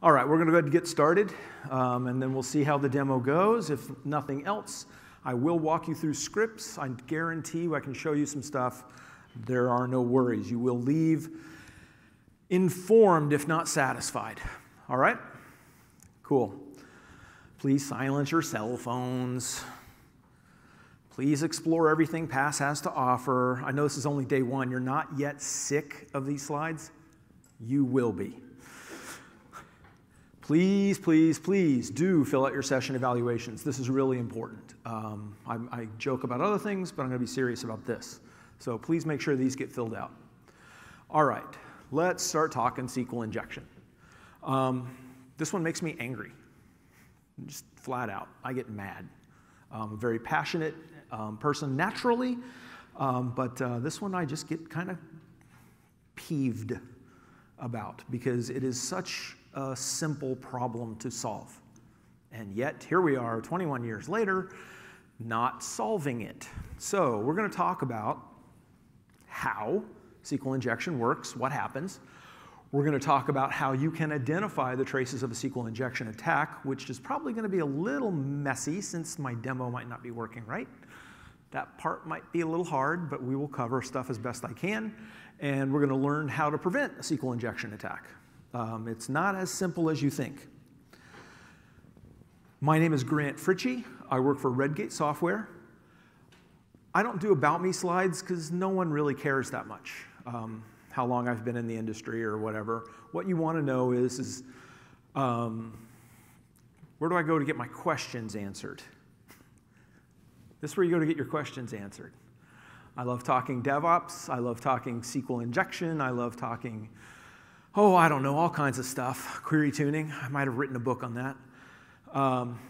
All right, we're going to go ahead and get started, and then we'll see how the demo goes. If nothing else, I will walk you through scripts. I guarantee you I can show you some stuff. There are no worries. You will leave informed, if not satisfied. All right? Cool. Please silence your cell phones. Please explore everything PASS has to offer. I know this is only day one. You're not yet sick of these slides. You will be. Please, please, please do fill out your session evaluations. This is really important. I joke about other things, but I'm going to be serious about this. So please make sure these get filled out. All right, let's start talking SQL injection. This one makes me angry, just flat out. I get mad. I'm a very passionate person naturally, but this one I just get kind of peeved about because it is such a simple problem to solve. And yet, here we are 21 years later, not solving it. So we're going to talk about how SQL injection works, what happens. We're going to talk about how you can identify the traces of a SQL injection attack, which is probably going to be a little messy since my demo might not be working right. That part might be a little hard, but we will cover stuff as best I can. And we're going to learn how to prevent a SQL injection attack. It's not as simple as you think. My name is Grant Fritchey. I work for Redgate Software. I don't do about me slides because no one really cares that much, how long I've been in the industry or whatever. What you want to know is where do I go to get my questions answered? This is where you go to get your questions answered. I love talking DevOps. I love talking SQL injection. I love talking I don't know, all kinds of stuff. Query tuning, I might have written a book on that.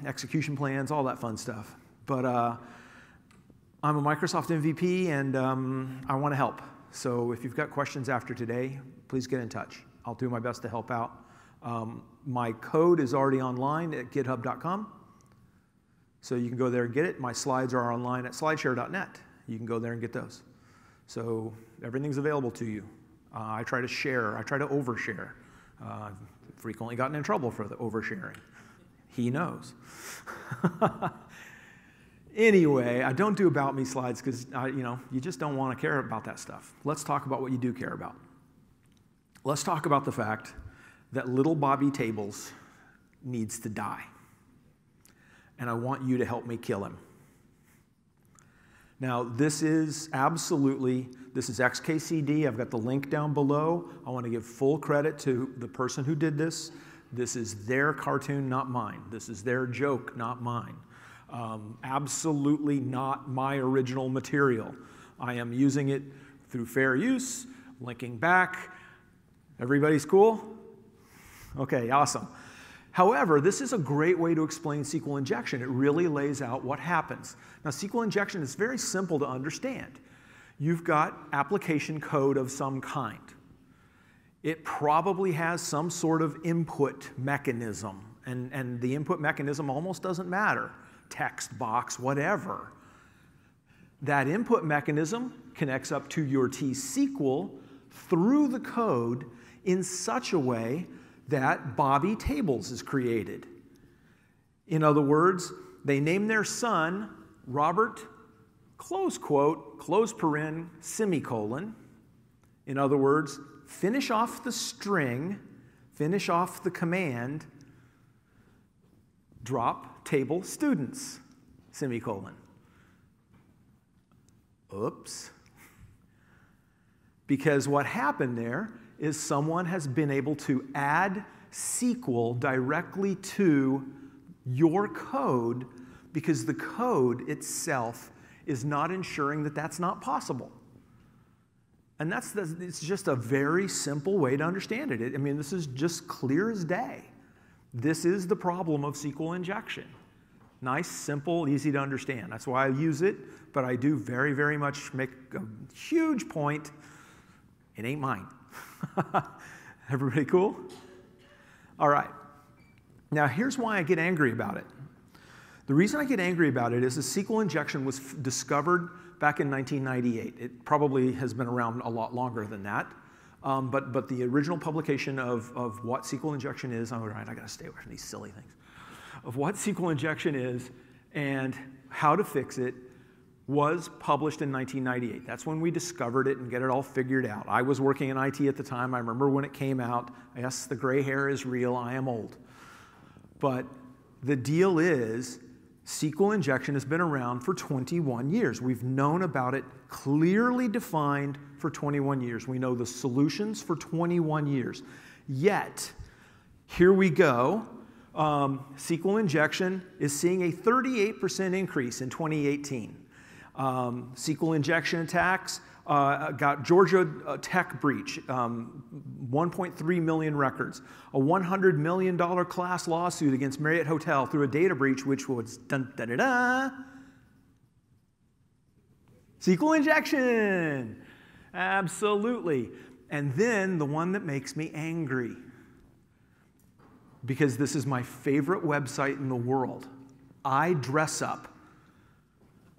Execution plans, all that fun stuff. But I'm a Microsoft MVP, and I want to help. So if you've got questions after today, please get in touch. I'll do my best to help out. My code is already online at github.com. So you can go there and get it. My slides are online at slideshare.net. You can go there and get those. So everything's available to you. I try to share. I try to overshare. I've frequently gotten in trouble for the oversharing. He knows. Anyway, I don't do about me slides because you just don't want to care about that stuff. Let's talk about what you do care about. Let's talk about the fact that little Bobby Tables needs to die. And I want you to help me kill him. Now, this is XKCD. I've got the link down below. I want to give full credit to the person who did this. This is their cartoon, not mine. This is their joke, not mine. Absolutely not my original material. I am using it through fair use, linking back. Everybody's cool? Okay, awesome. However, this is a great way to explain SQL injection. It really lays out what happens. Now, SQL injection is very simple to understand. You've got application code of some kind. It probably has some sort of input mechanism, and the input mechanism almost doesn't matter. Text box, whatever. That input mechanism connects up to your T-SQL through the code in such a way that Bobby Tables is created. In other words, they name their son Robert, close quote, close paren, semicolon. In other words, finish off the string, finish off the command, drop table students, semicolon. Oops. Because what happened there is someone has been able to add SQL directly to your code because the code itself is not ensuring that that's not possible. And it's just a very simple way to understand it. I mean, this is just clear as day. This is the problem of SQL injection. Nice, simple, easy to understand. That's why I use it, but I do very, very much make a huge point. It ain't mine. Everybody cool? All right. Now, here's why I get angry about it. The reason I get angry about it is the SQL injection was discovered back in 1998. It probably has been around a lot longer than that. But the original publication of what SQL injection is, all right, I got to stay away from these silly things, of what SQL injection is and how to fix it was published in 1998. That's when we discovered it and get it all figured out. I was working in IT at the time. I remember when it came out. Yes, the gray hair is real. I am old. But the deal is, SQL injection has been around for 21 years. We've known about it clearly defined for 21 years. We know the solutions for 21 years. Yet, here we go. SQL injection is seeing a 38% increase in 2018. SQL injection attacks got Georgia Tech breach, 1.3 million records, a $100 million class lawsuit against Marriott Hotel through a data breach, which was SQL injection. Absolutely. And then the one that makes me angry, because this is my favorite website in the world, iDressUp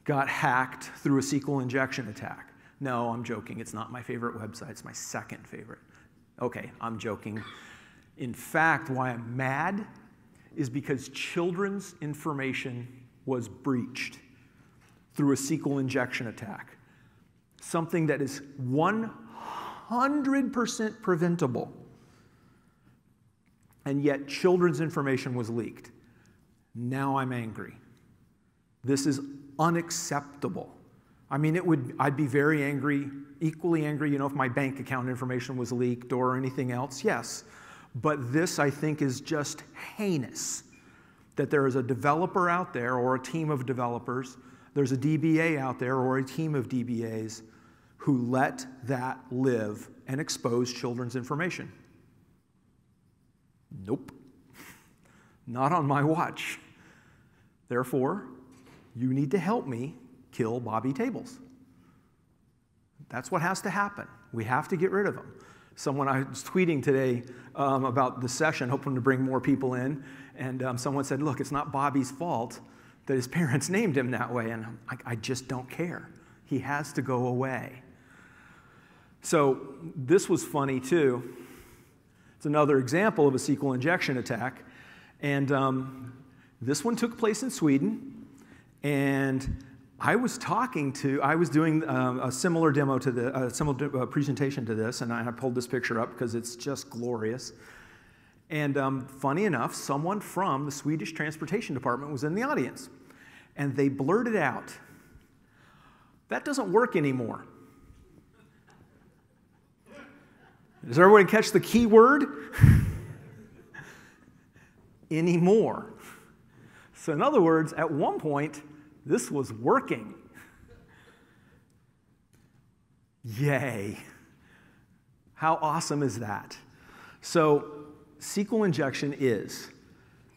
got hacked through a SQL injection attack. No, I'm joking. It's not my favorite website. It's my second favorite. Okay, I'm joking. In fact, why I'm mad is because children's information was breached through a SQL injection attack. Something that is 100% preventable. And yet children's information was leaked. Now I'm angry. This is unacceptable. I mean, I'd be very angry, equally angry, if my bank account information was leaked or anything else, yes. But this, I think, is just heinous. That there is a developer out there or a team of developers, there's a DBA out there or a team of DBAs who let that live and expose children's information. Nope. Not on my watch. Therefore, you need to help me kill Bobby Tables. That's what has to happen. We have to get rid of him. I was tweeting today about the session, hoping to bring more people in, and someone said, look, it's not Bobby's fault that his parents named him that way, and I just don't care. He has to go away. So this was funny too. It's another example of a SQL injection attack, and this one took place in Sweden. And I was doing a similar demo to a similar presentation to this, and I pulled this picture up because it's just glorious. And funny enough, someone from the Swedish Transportation Department was in the audience, and they blurted out, "That doesn't work anymore." Does everyone catch the key word? Anymore. So in other words, at one point, this was working. Yay. How awesome is that? So SQL injection is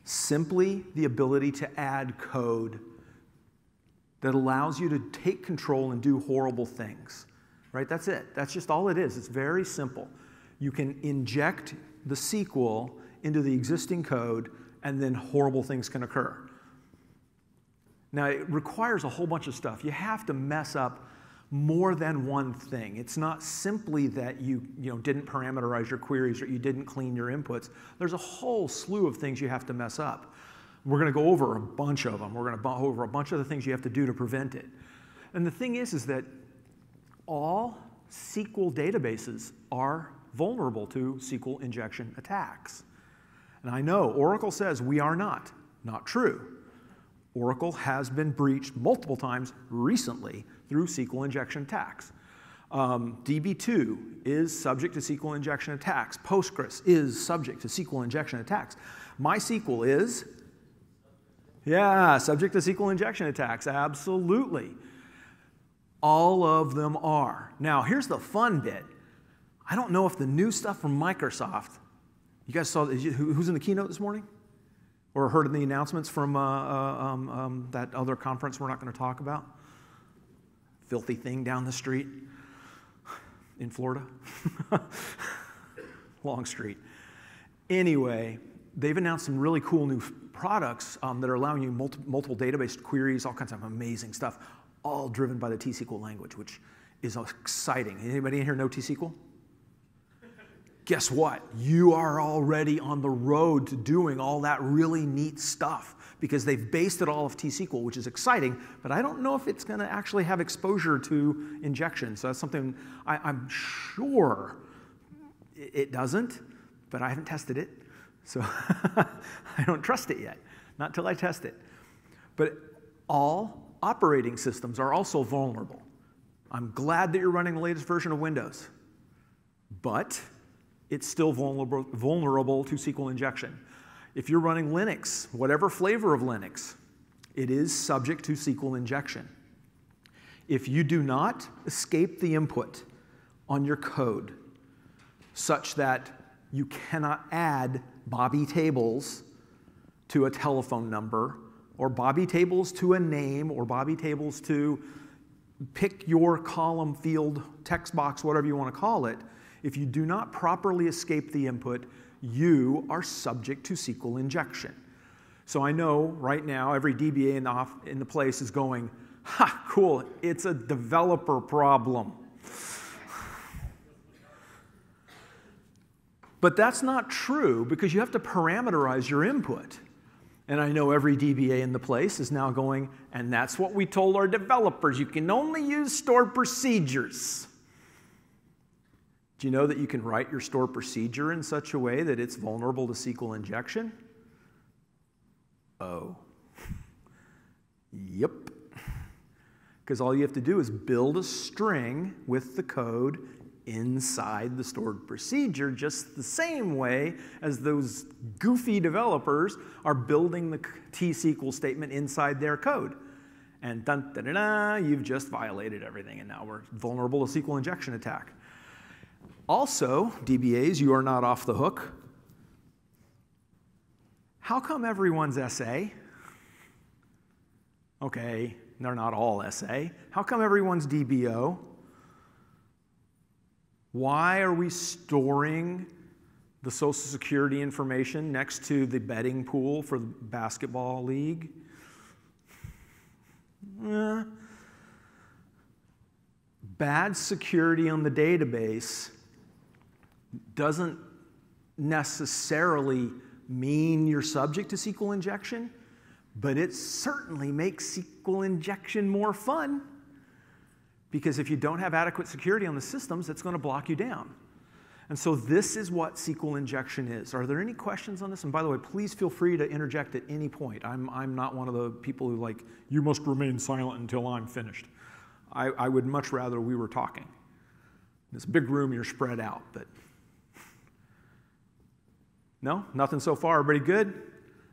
simply the ability to add code that allows you to take control and do horrible things. Right? That's it. That's just all it is. It's very simple. You can inject the SQL into the existing code, and then horrible things can occur. Now, it requires a whole bunch of stuff. You have to mess up more than one thing. It's not simply that you didn't parameterize your queries or you didn't clean your inputs. There's a whole slew of things you have to mess up. We're going to go over a bunch of them. We're going to go over a bunch of the things you have to do to prevent it. And the thing is that all SQL databases are vulnerable to SQL injection attacks. And I know Oracle says we are not. Not true. Oracle has been breached multiple times recently through SQL injection attacks. DB2 is subject to SQL injection attacks. Postgres is subject to SQL injection attacks. MySQL is, subject to SQL injection attacks, absolutely. All of them are. Now, here's the fun bit. I don't know if the new stuff from Microsoft, you guys saw, who's in the keynote this morning? Or heard of the announcements from that other conference we're not going to talk about? Filthy thing down the street in Florida. Long street. Anyway, they've announced some really cool new products that are allowing you multiple database queries, all kinds of amazing stuff, all driven by the T-SQL language, which is exciting. Anybody in here know T-SQL? guess what? You are already on the road to doing all that really neat stuff because they've based it all off T-SQL, which is exciting, but I don't know if it's going to actually have exposure to injection. So that's something I'm sure it doesn't, but I haven't tested it, so I don't trust it yet, not until I test it. But all operating systems are also vulnerable. I'm glad that you're running the latest version of Windows, but it's still vulnerable to SQL injection. If you're running Linux, whatever flavor of Linux, it is subject to SQL injection. If you do not escape the input on your code such that you cannot add Bobby tables to a telephone number, or Bobby tables to a name, or Bobby tables to pick your column, field, text box, whatever you want to call it, if you do not properly escape the input, you are subject to SQL injection. So I know right now every DBA in the place is going, ha, cool, it's a developer problem. But that's not true because you have to parameterize your input. And I know every DBA in the place is now going, and that's what we told our developers, you can only use stored procedures. Do you know that you can write your stored procedure in such a way that it's vulnerable to SQL injection? Oh. Yep. Because all you have to do is build a string with the code inside the stored procedure, just the same way as those goofy developers are building the T-SQL statement inside their code. And dun, da, da, da, you've just violated everything, and now we're vulnerable to SQL injection attack. Also, DBAs, you are not off the hook. How come everyone's SA? Okay, they're not all SA. How come everyone's DBO? Why are we storing the Social Security information next to the betting pool for the basketball league? Bad security on the database doesn't necessarily mean you're subject to SQL injection, but it certainly makes SQL injection more fun. Because if you don't have adequate security on the systems, it's going to block you down. And so this is what SQL injection is. Are there any questions on this? And by the way, please feel free to interject at any point. I'm not one of the people who like, you must remain silent until I'm finished. I would much rather we were talking. In this big room, you're spread out. But no? Nothing so far? Everybody good?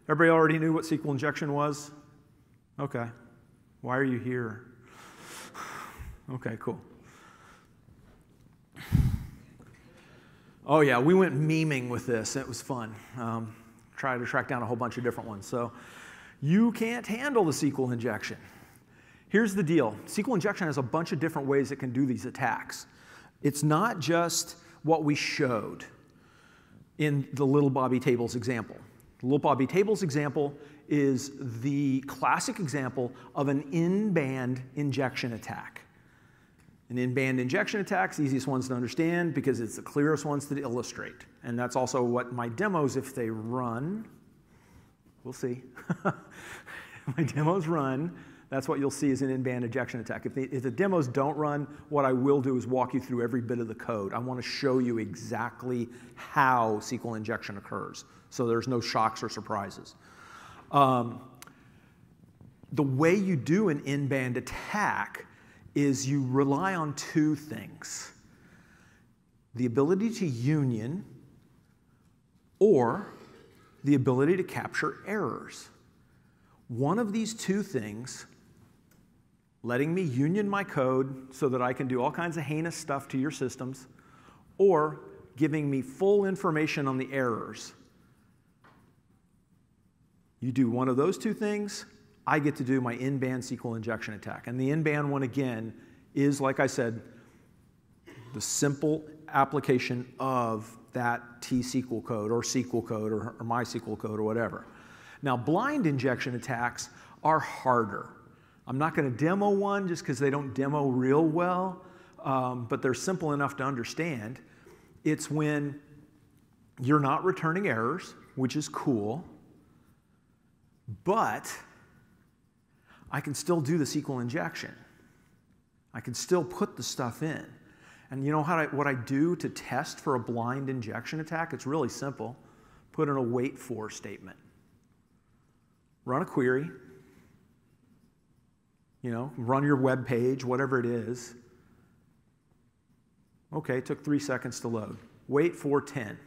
Everybody already knew what SQL injection was? Okay. Why are you here? Okay, cool. Oh yeah, we went memeing with this. It was fun. Tried to track down a whole bunch of different ones. So you can't handle the SQL injection. Here's the deal. SQL injection has a bunch of different ways it can do these attacks. It's not just what we showed in the Little Bobby Tables example. The Little Bobby Tables example is the classic example of an in-band injection attack. An in-band injection attack is the easiest ones to understand because it's the clearest ones to illustrate. And that's also what my demos, if they run, we'll see. My demos run, that's what you'll see is an in-band injection attack. If the demos don't run, what I will do is walk you through every bit of the code. I want to show you exactly how SQL injection occurs, so there's no shocks or surprises. The way you do an in-band attack is you rely on two things. The ability to union or the ability to capture errors. One of these two things, letting me union my code so that I can do all kinds of heinous stuff to your systems, or giving me full information on the errors. You do one of those two things, I get to do my in-band SQL injection attack. And the in-band one, again, is, like I said, the simple application of that T-SQL code or SQL code or MySQL code or whatever. Now, blind injection attacks are harder. I'm not going to demo one just because they don't demo real well, but they're simple enough to understand. It's when You're not returning errors, which is cool, but I can still do the SQL injection. I can still put the stuff in. And you know what I do to test for a blind injection attack? It's really simple. Put in a wait for statement. Run a query. Run your web page, whatever it is. Okay, it took 3 seconds to load. Wait for 10.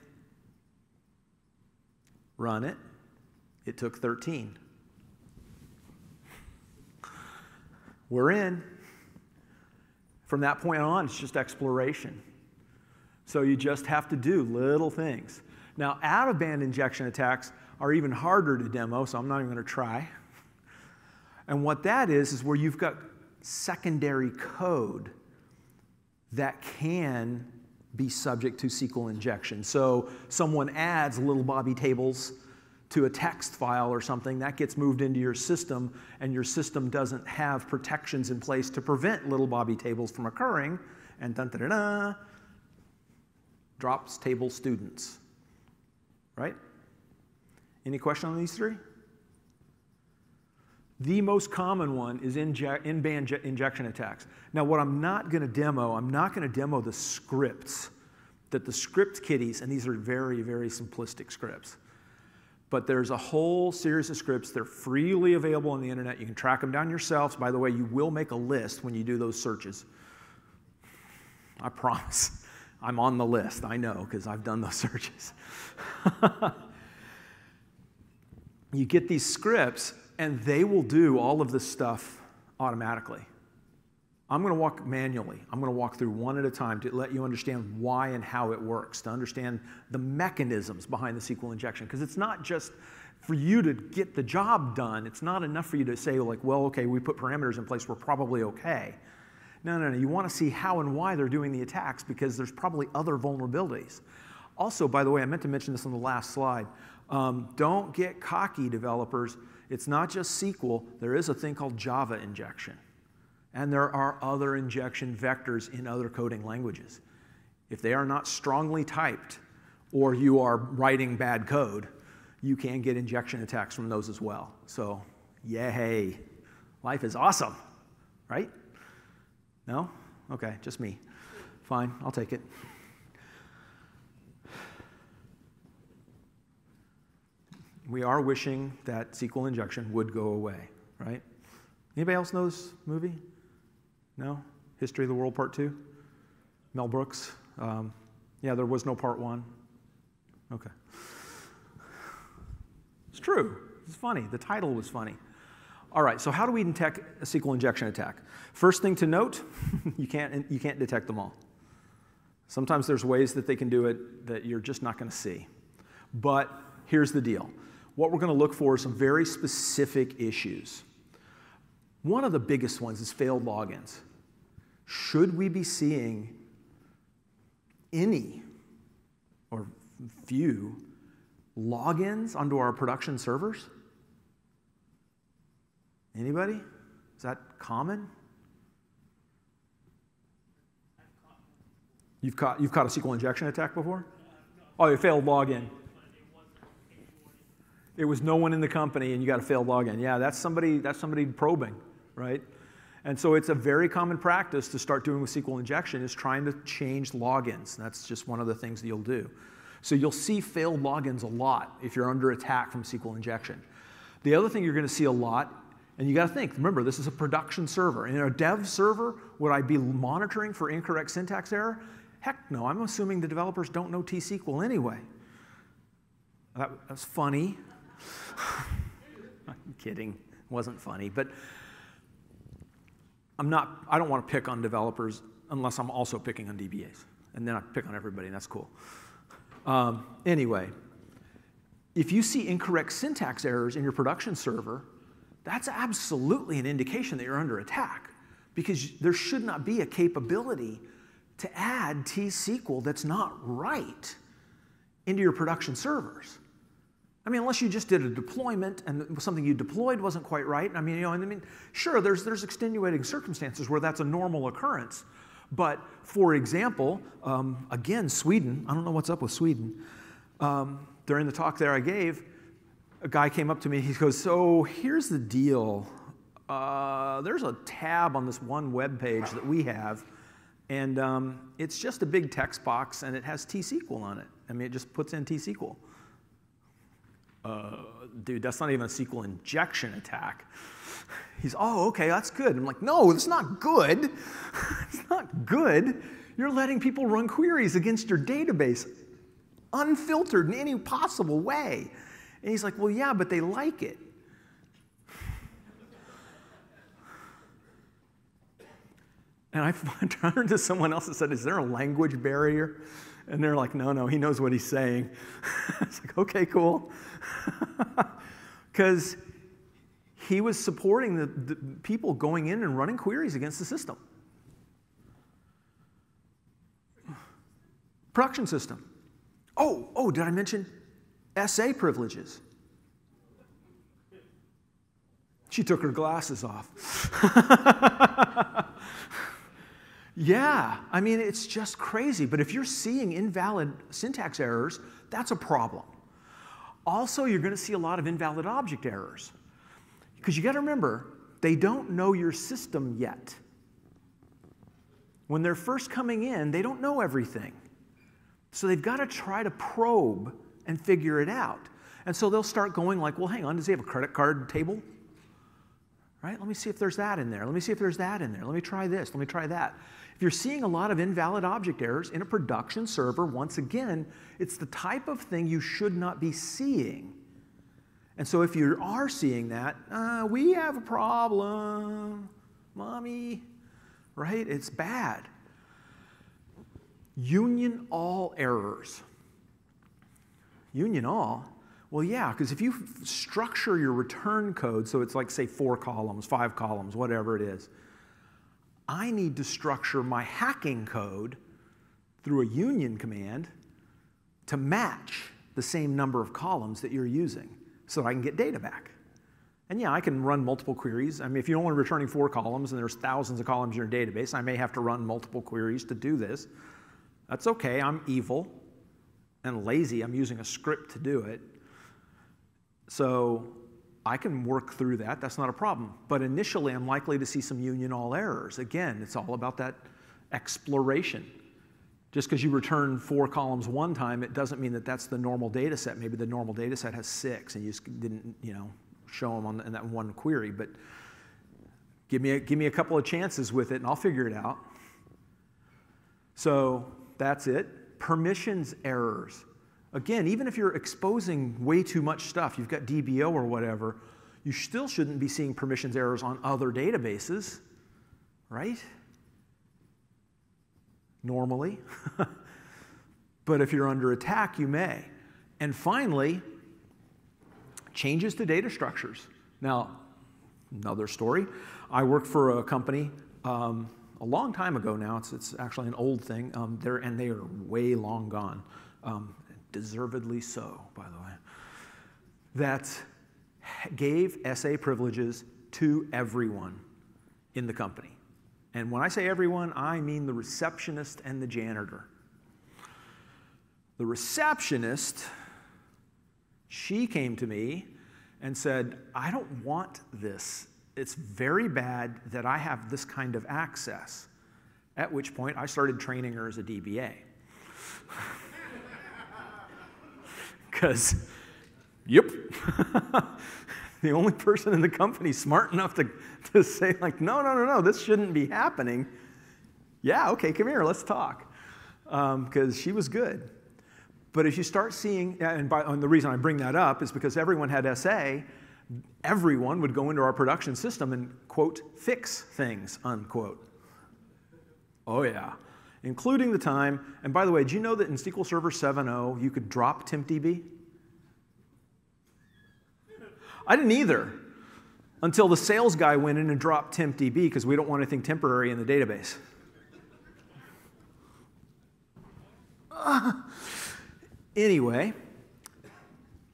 Run it. It took 13. We're in. From that point on, it's just exploration. So you just have to do little things. Now, out-of-band injection attacks are even harder to demo, so I'm not even going to try. And what that is where you've got secondary code that can be subject to SQL injection. So someone adds little Bobby tables to a text file or something, that gets moved into your system, and your system doesn't have protections in place to prevent little Bobby tables from occurring, and dun-da-da-da, drops table students, right? Any question on these three? The most common one is in-band injection attacks. Now, what I'm not going to demo the scripts, that the script kiddies, and these are very, very simplistic scripts, but there's a whole series of scripts. They're freely available on the internet. You can track them down yourselves. By the way, you will make a list when you do those searches. I promise. I'm on the list. I know, because I've done those searches. You get these scripts, and they will do all of this stuff automatically. I'm going to walk manually. I'm going to walk through one at a time to let you understand why and how it works, to understand the mechanisms behind the SQL injection. Because it's not just for you to get the job done. It's not enough for you to say, like, well, okay, we put parameters in place, we're probably okay. No. You want to see how and why they're doing the attacks, because there's probably other vulnerabilities. Also, by the way, I meant to mention this on the last slide. Don't get cocky, developers. It's not just SQL. There is a thing called Java injection. And there are other injection vectors in other coding languages. If they are not strongly typed, or you are writing bad code, you can get injection attacks from those as well. So, yay. Life is awesome, right? No? Okay, just me. Fine, I'll take it. We are wishing that SQL injection would go away, right? Anybody else know this movie? No? History of the World Part 2? Mel Brooks? Yeah, there was no Part 1. Okay. It's true. It's funny. The title was funny. All right, so how do we detect a SQL injection attack? First thing to note, you can't detect them all. Sometimes there's ways that they can do it that you're just not going to see. But here's the deal. What we're going to look for is some very specific issues. One of the biggest ones is failed logins. Should we be seeing any or few logins onto our production servers? Anybody? Is that common? You've caught a SQL injection attack before? Oh, you failed login. It was no one in the company, and you got a failed login. Yeah, that's somebody probing, right? And so it's a very common practice to start doing with SQL injection is trying to change logins. That's just one of the things that you'll do. So you'll see failed logins a lot if you're under attack from SQL injection. The other thing you're going to see a lot, and you got to think, remember, this is a production server. In a dev server, would I be monitoring for incorrect syntax error? Heck no, I'm assuming the developers don't know T-SQL anyway. That's funny. I'm kidding. It wasn't funny, but I don't want to pick on developers unless I'm also picking on DBAs. And then I pick on everybody, and that's cool. Anyway, if you see incorrect syntax errors in your production server, that's absolutely an indication that you're under attack, because there should not be a capability to add T-SQL that's not right into your production servers. I mean, unless you just did a deployment and something you deployed wasn't quite right. I mean, sure, there's extenuating circumstances where that's a normal occurrence. But for example, again, Sweden, I don't know what's up with Sweden. during the talk there I gave, a guy came up to me, he goes, so here's the deal. There's a tab on this one web page that we have, and it's just a big text box, and it has T-SQL on it. I mean, it just puts in T-SQL. Dude, that's not even a Sql injection attack. He's, oh, okay, that's good. I'm like, no, it's not good. It's not good. You're letting people run queries against your database unfiltered in any possible way. And he's like, well, yeah, but they like it. And I turned to someone else and said, is there a language barrier? And they're like, no, he knows what he's saying. It's like, okay, cool. Because he was supporting the people going in and running queries against the system. Production system. Oh, did I mention SA privileges? She took her glasses off. Yeah, I mean, it's just crazy. But if you're seeing invalid syntax errors, that's a problem. Also, you're going to see a lot of invalid object errors. Because you got to remember, they don't know your system yet. When they're first coming in, they don't know everything. So they've got to try to probe and figure it out. And so they'll start going like, well, hang on, does he have a credit card table? Right? Let me see if there's that in there. Let me see if there's that in there. Let me try this. Let me try that. If you're seeing a lot of invalid object errors in a production server, once again, it's the type of thing you should not be seeing. And so if you are seeing that, we have a problem, mommy, right? It's bad. Union all errors. Union all? Well, yeah, because if you structure your return code, so it's like, say, 4 columns, 5 columns, whatever it is, I need to structure my hacking code through a union command to match the same number of columns that you're using so that I can get data back. And yeah, I can run multiple queries. I mean, if you're only returning 4 columns and there's thousands of columns in your database, I may have to run multiple queries to do this. That's okay, I'm evil and lazy. I'm using a script to do it. So I can work through that. That's not a problem. But initially, I'm likely to see some union all errors. Again, it's all about that exploration. Just because you return 4 columns one time, it doesn't mean that that's the normal data set. Maybe the normal data set has 6, and you just didn't, show them in that one query. But give me a couple of chances with it, and I'll figure it out. So that's it. Permissions errors. Again, even if you're exposing way too much stuff, you've got DBO or whatever, you still shouldn't be seeing permissions errors on other databases, right? Normally. But if you're under attack, you may. And finally, changes to data structures. Now, another story. I worked for a company a long time ago now. It's actually an old thing. And they are way long gone. Deservedly so, by the way, that gave SA privileges to everyone in the company. And when I say everyone, I mean the receptionist and the janitor. The receptionist, she came to me and said, I don't want this. It's very bad that I have this kind of access. At which point, I started training her as a DBA. Because, yep, the only person in the company smart enough to say, like, no, this shouldn't be happening. Yeah, okay, come here, let's talk. Because she was good. But if you start seeing, and the reason I bring that up is because everyone had SA, everyone would go into our production system and, quote, fix things, unquote. Oh, yeah. Including the time, and by the way, do you know that in SQL Server 7.0 you could drop TempDB? I didn't either, until the sales guy went in and dropped TempDB because we don't want anything temporary in the database. Anyway,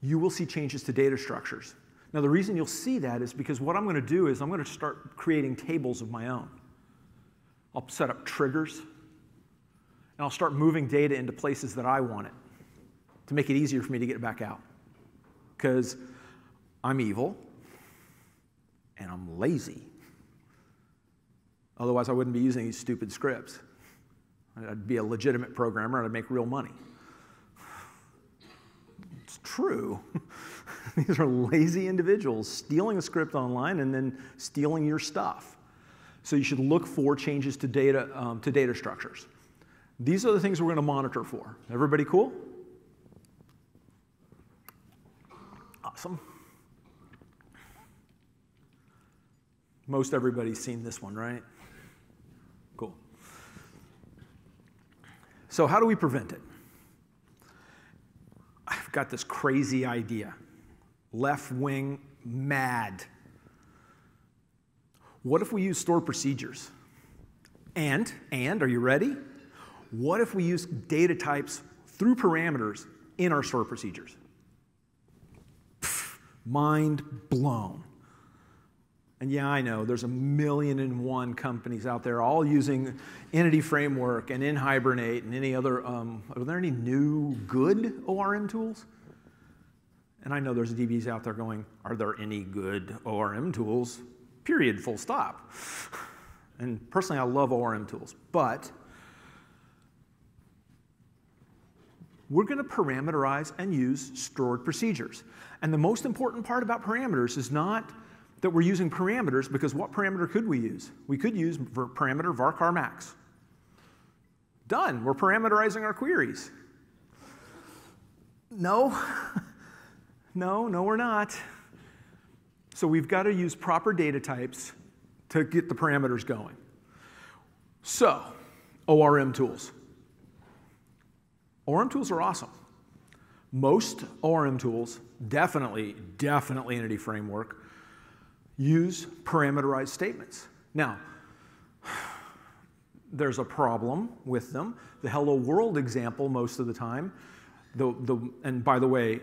you will see changes to data structures. Now the reason you'll see that is because what I'm going to do is I'm going to start creating tables of my own. I'll set up triggers. And I'll start moving data into places that I want it to make it easier for me to get it back out. Because I'm evil and I'm lazy. Otherwise, I wouldn't be using these stupid scripts. I'd be a legitimate programmer and I'd make real money. It's true. These are lazy individuals stealing a script online and then stealing your stuff. So you should look for changes to data structures. These are the things we're going to monitor for. Everybody cool? Awesome. Most everybody's seen this one, right? Cool. So how do we prevent it? I've got this crazy idea. Left wing mad. What if we use stored procedures? And, are you ready? What if we use data types through parameters in our stored procedures? Pfft, mind blown. And yeah, I know, there's 1,000,001 companies out there all using Entity Framework and in Hibernate and any other, are there any new good ORM tools? And I know there's DBs out there going, are there any good ORM tools? Period, full stop. And personally, I love ORM tools, but we're going to parameterize and use stored procedures. And the most important part about parameters is not that we're using parameters, because what parameter could we use? We could use parameter varchar max. Done, we're parameterizing our queries. No, no, we're not. So we've got to use proper data types to get the parameters going. So, ORM tools. ORM tools are awesome. Most ORM tools, definitely Entity Framework, use parameterized statements. Now, there's a problem with them. The hello world example most of the time, and by the way,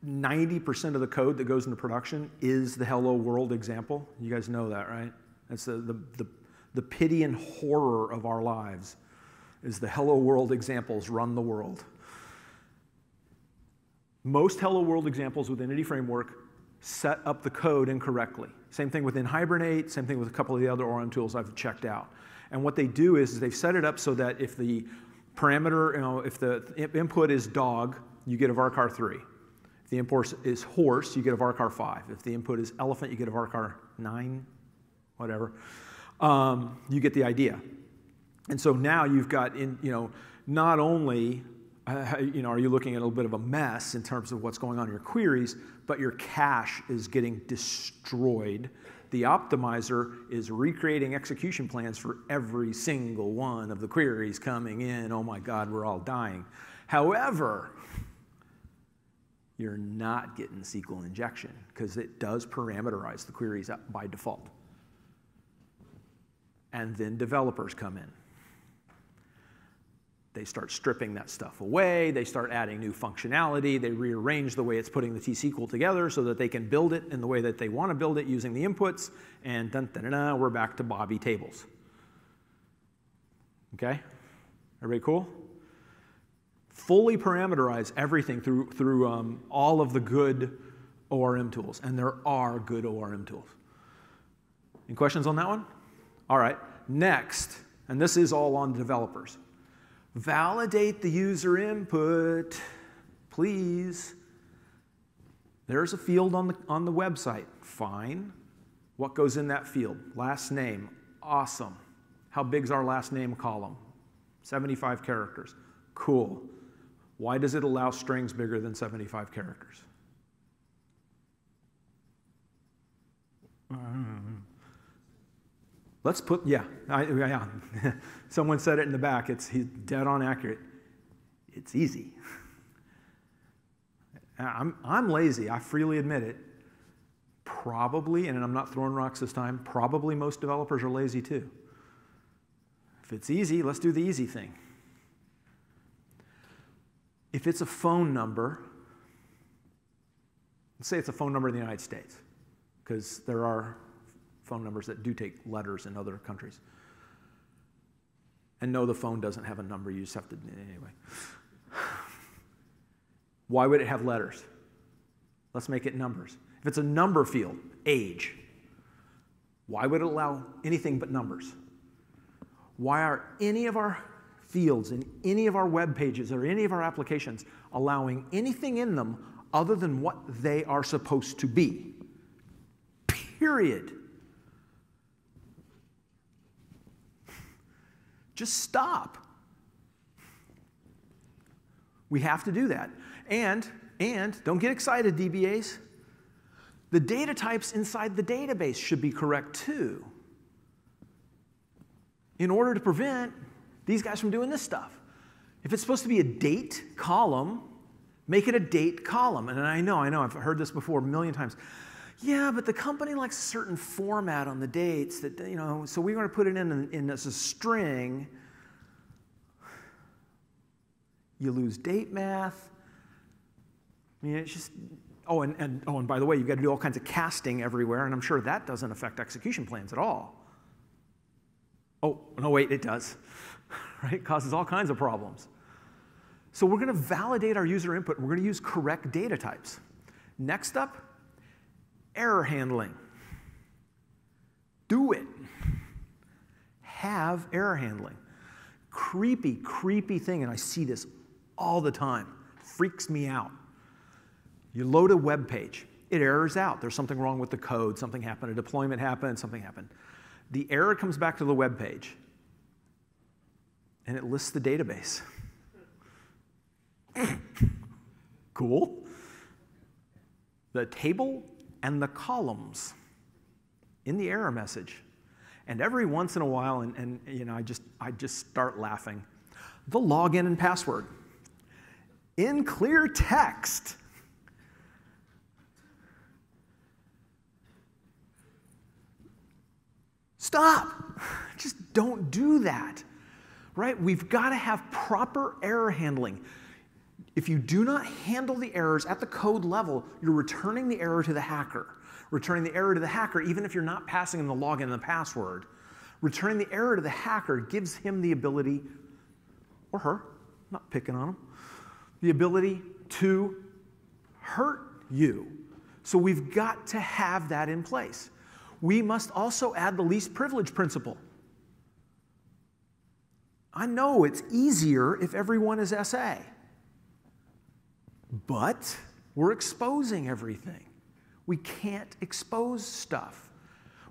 90% of the code that goes into production is the hello world example. You guys know that, right? That's the pity and horror of our lives is the hello world examples run the world. Most hello world examples with Entity Framework set up the code incorrectly. Same thing within Hibernate, same thing with a couple of the other ORM tools I've checked out. And what they do is they've set it up so that if the parameter, if the input is dog, you get a varchar 3. If the input is horse, you get a varchar 5. If the input is elephant, you get a varchar 9, whatever. You get the idea. And so now you've got, not only are you looking at a little bit of a mess in terms of what's going on in your queries, but your cache is getting destroyed. The optimizer is recreating execution plans for every single one of the queries coming in. Oh my God, we're all dying. However, you're not getting Sql injection because it does parameterize the queries by default. And then developers come in. They start stripping that stuff away. They start adding new functionality. They rearrange the way it's putting the T-SQL together so that they can build it in the way that they want to build it using the inputs. And we're back to Bobby tables. Okay? Everybody cool? Fully parameterize everything through all of the good ORM tools. And there are good ORM tools. Any questions on that one? All right. Next, and this is all on developers. Validate the user input, please. There's a field on the website. Fine. What goes in that field? Last name. Awesome. How big's our last name column? 75 characters. Cool. Why does it allow strings bigger than 75 characters? Let's put, yeah. Someone said it in the back. He's dead on accurate. It's easy. I'm lazy. I freely admit it. Probably, and I'm not throwing rocks this time, probably most developers are lazy too. If it's easy, let's do the easy thing. If it's a phone number, let's say it's a phone number in the United States, because there are phone numbers that do take letters in other countries. And no, the phone doesn't have a number, you just have to, anyway. Why would it have letters? Let's make it numbers. If it's a number field, age, why would it allow anything but numbers? Why are any of our fields in any of our web pages or any of our applications allowing anything in them other than what they are supposed to be? Period. Just stop. We have to do that. And don't get excited, DBAs. The data types inside the database should be correct too, in order to prevent these guys from doing this stuff. If it's supposed to be a date column, make it a date column. And I know, I've heard this before a million times. Yeah, but the company likes a certain format on the dates that, so we're going to put it in as a string. You lose date math. I mean, it's just, and by the way, you've got to do all kinds of casting everywhere, and I'm sure that doesn't affect execution plans at all. Oh, no, wait, it does. Right? It causes all kinds of problems. So we're going to validate our user input, and we're going to use correct data types. Next up, error handling. Do it. Have error handling. Creepy, creepy thing, and I see this all the time. Freaks me out. You load a web page. It errors out. There's something wrong with the code. Something happened. A deployment happened. Something happened. The error comes back to the web page, and it lists the database. Cool. The table and the columns in the error message. And every once in a while, I just start laughing. The login and password in clear text. Stop. Just don't do that. Right? We've got to have proper error handling. If you do not handle the errors at the code level, you're returning the error to the hacker. Returning the error to the hacker, even if you're not passing him the login and the password. Returning the error to the hacker gives him the ability, or her, not picking on him, the ability to hurt you. So we've got to have that in place. We must also add the least privilege principle. I know it's easier if everyone is SA, but we're exposing everything. We can't expose stuff.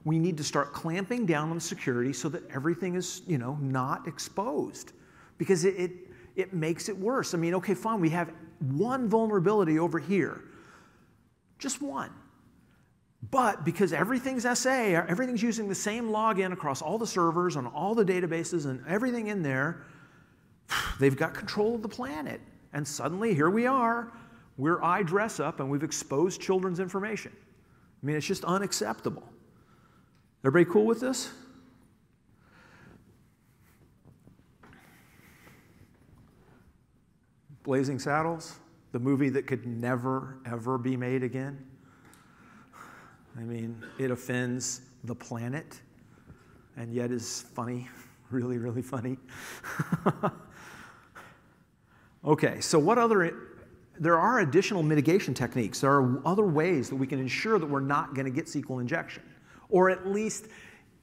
We need to start clamping down on security so that everything is, not exposed, because it makes it worse. I mean, okay, fine, we have one vulnerability over here, just one. But because everything's SA, everything's using the same login across all the servers and all the databases and everything in there, they've got control of the planet. And suddenly, here we are, we're dress up and we've exposed children's information. I mean, it's just unacceptable. Everybody cool with this? Blazing Saddles, the movie that could never, ever be made again. I mean, it offends the planet, and yet is funny, really, really funny. Okay, so there are additional mitigation techniques. There are other ways that we can ensure that we're not going to get Sql injection. Or at least,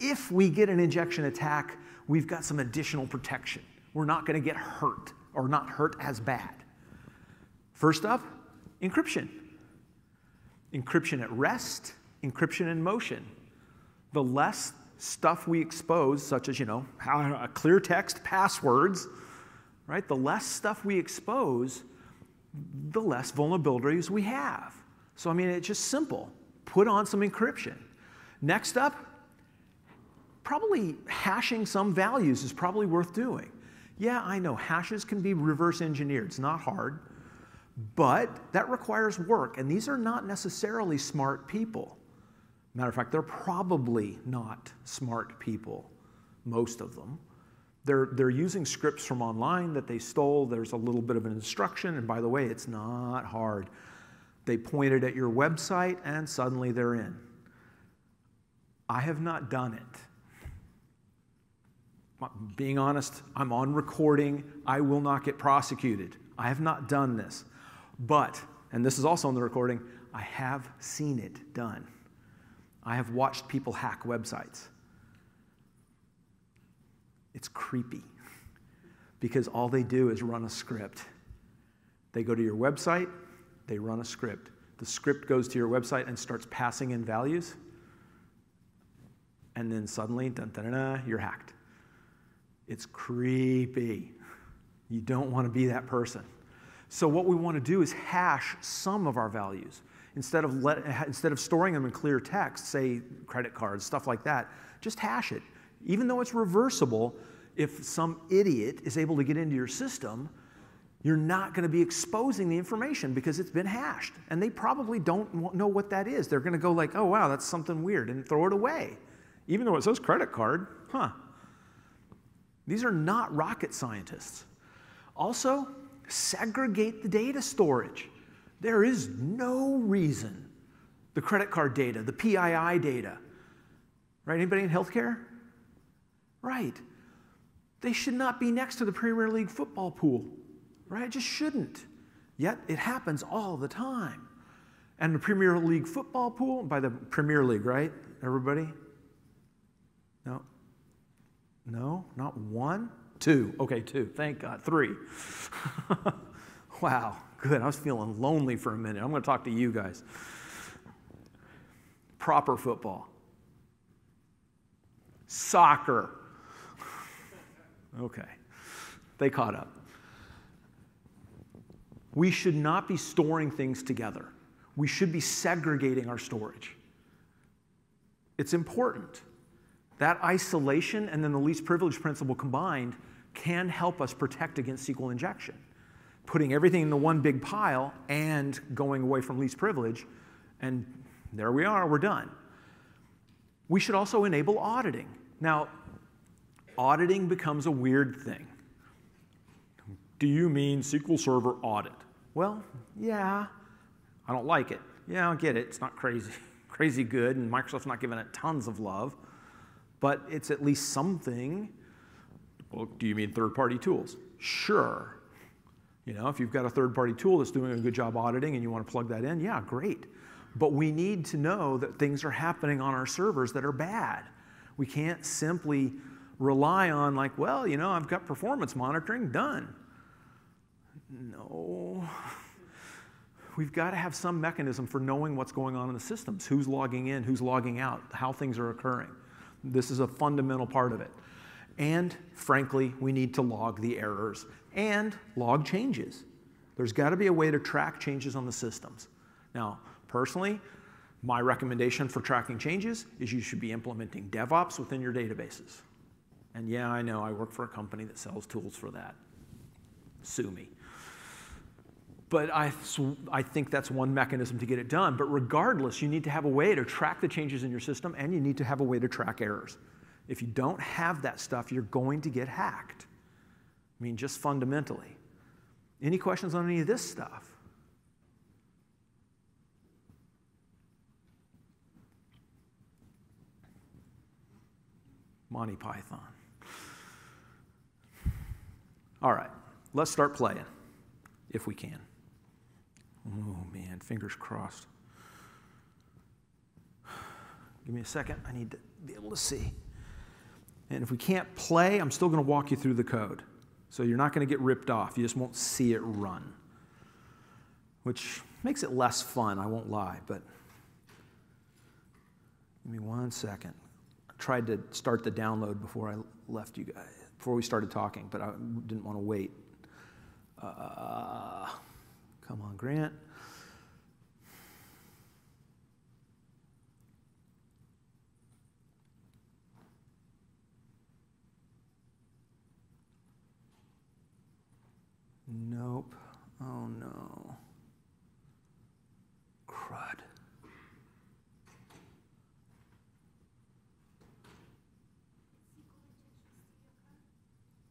if we get an injection attack, we've got some additional protection. We're not going to get hurt, or not hurt as bad. First up, encryption. Encryption at rest, encryption in motion. The less stuff we expose, such as, clear text passwords, right? The less stuff we expose, the less vulnerabilities we have. So, I mean, it's just simple. Put on some encryption. Next up, probably hashing some values is probably worth doing. Yeah, I know, hashes can be reverse engineered. It's not hard, but that requires work, and these are not necessarily smart people. Matter of fact, they're probably not smart people, most of them. They're using scripts from online that they stole. There's a little bit of an instruction, and by the way, it's not hard. They point it at your website, and suddenly they're in. I have not done it. Being honest, I'm on recording. I will not get prosecuted. I have not done this. But, and this is also on the recording, I have seen it done. I have watched people hack websites. It's creepy because all they do is run a script. They go to your website, they run a script. The script goes to your website and starts passing in values, and then suddenly, you're hacked. It's creepy. You don't want to be that person. So what we want to do is hash some of our values. Instead of storing them in clear text, say credit cards, stuff like that, just hash it. Even though it's reversible, if some idiot is able to get into your system, you're not going to be exposing the information because it's been hashed. And they probably don't know what that is. They're going to go like, oh, wow, that's something weird, and throw it away. Even though it says credit card, These are not rocket scientists. Also, segregate the data storage. There is no reason the credit card data, the PII data, right? Anybody in healthcare? Right. They should not be next to the Premier League football pool, right? It just shouldn't. Yet it happens all the time. And the Premier League football pool, by the Premier League, right? Everybody? No? No? Not one? Two. Okay, two. Thank God. Three. Wow. Good. I was feeling lonely for a minute. I'm going to talk to you guys. Proper football. Soccer. Okay. They caught up. We should not be storing things together. We should be segregating our storage. It's important. That isolation and then the least privilege principle combined can help us protect against SQL injection. Putting everything in the one big pile and going away from least privilege, and there we are, we're done. We should also enable auditing. Now, auditing becomes a weird thing. Do you mean SQL Server audit? Well, yeah. I don't like it. Yeah, I get it. It's not crazy good, and Microsoft's not giving it tons of love, but it's at least something. Well, do you mean third-party tools? Sure. You know, if you've got a third-party tool that's doing a good job auditing and you want to plug that in, yeah, great. But we need to know that things are happening on our servers that are bad. We can't simply rely on like, well, you know, I've got performance monitoring done. No. We've got to have some mechanism for knowing what's going on in the systems, who's logging in, who's logging out, how things are occurring. This is a fundamental part of it. And frankly, we need to log the errors and log changes. There's got to be a way to track changes on the systems. Now, personally, my recommendation for tracking changes is you should be implementing DevOps within your databases. And yeah, I know I work for a company that sells tools for that. Sue me. But I think that's one mechanism to get it done. But regardless, you need to have a way to track the changes in your system, and you need to have a way to track errors. If you don't have that stuff, you're going to get hacked. I mean, just fundamentally. Any questions on any of this stuff? Monty Python. All right, let's start playing, if we can. Oh, man, fingers crossed. Give me a second. I need to be able to see. And if we can't play, I'm still going to walk you through the code. So you're not going to get ripped off. You just won't see it run, which makes it less fun, I won't lie. But give me 1 second. I tried to start the download before I left you guys, before we started talking, but I didn't want to wait. Come on, Grant. Nope. Oh, no. Crud.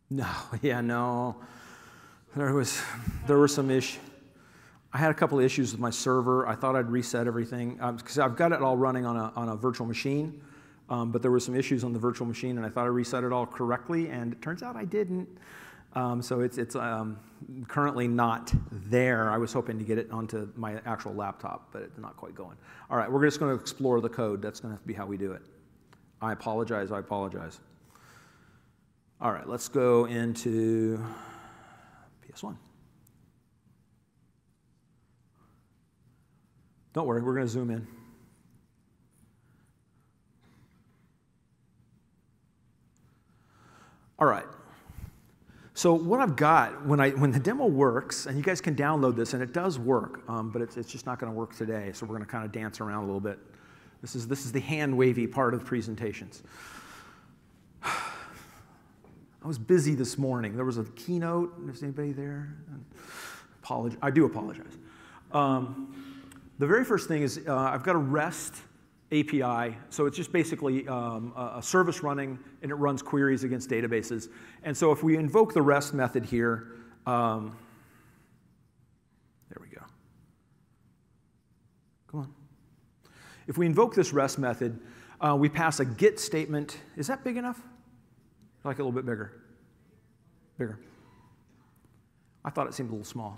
No, yeah, no. There were some issues. I had a couple of issues with my server. I thought I'd reset everything because I've got it all running on a virtual machine, but there were some issues on the virtual machine, and I thought I reset it all correctly, and it turns out I didn't. So it's currently not there. I was hoping to get it onto my actual laptop, but it's not quite going. All right, we're just going to explore the code. That's going to be how we do it. I apologize. All right, let's go into PS1. Don't worry, we're going to zoom in. All right. So what I've got, when the demo works, and you guys can download this, and it does work, but it's just not going to work today, so we're going to kind of dance around a little bit. This is the hand-wavy part of the presentations. I was busy this morning. There was a keynote. Is anybody there? I do apologize. The very first thing is I've got a REST API, so it's just basically a service running, and it runs queries against databases. And so if we invoke the REST method here, there we go. Come on. If we invoke this REST method, we pass a get statement. Is that big enough? I like it a little bit bigger. Bigger. I thought it seemed a little small.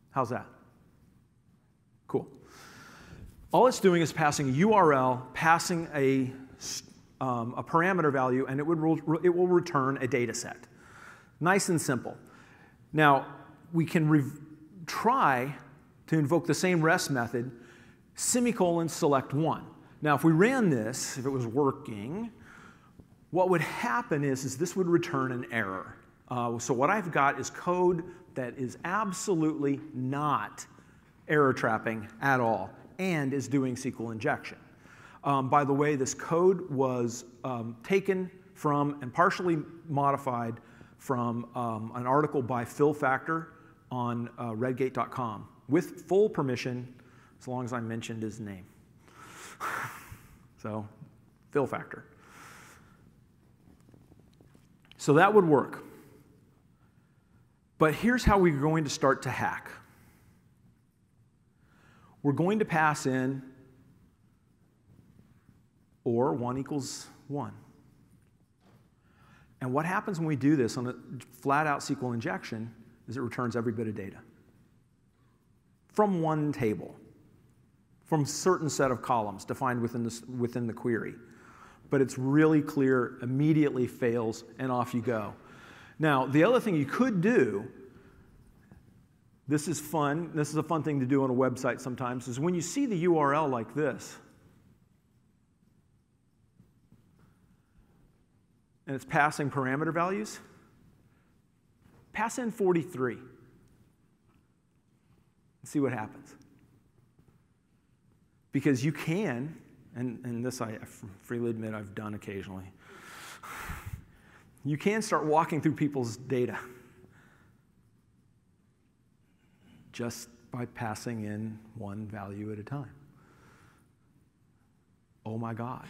How's that? Cool. All it's doing is passing a URL, passing a parameter value, and it will return a data set. Nice and simple. Now, we can try to invoke the same REST method, semicolon select one. Now, if we ran this, if it was working, what would happen is this would return an error. So what I've got is code that is absolutely not error trapping at all, and is doing SQL injection. By the way, this code was taken from and partially modified from an article by Phil Factor on redgate.com with full permission, as long as I mentioned his name. So, Phil Factor. So that would work. But here's how we're going to start to hack. We're going to pass in or 1 equals 1. And what happens when we do this on a flat-out SQL injection is it returns every bit of data from one table, from a certain set of columns defined within the query. But it's really clear, immediately fails, and off you go. Now, the other thing you could do, this is fun, this is a fun thing to do on a website sometimes, is when you see the URL like this, and it's passing parameter values, pass in 43. And see what happens. Because you can, and this I freely admit I've done occasionally, you can start walking through people's data just by passing in one value at a time. Oh my God.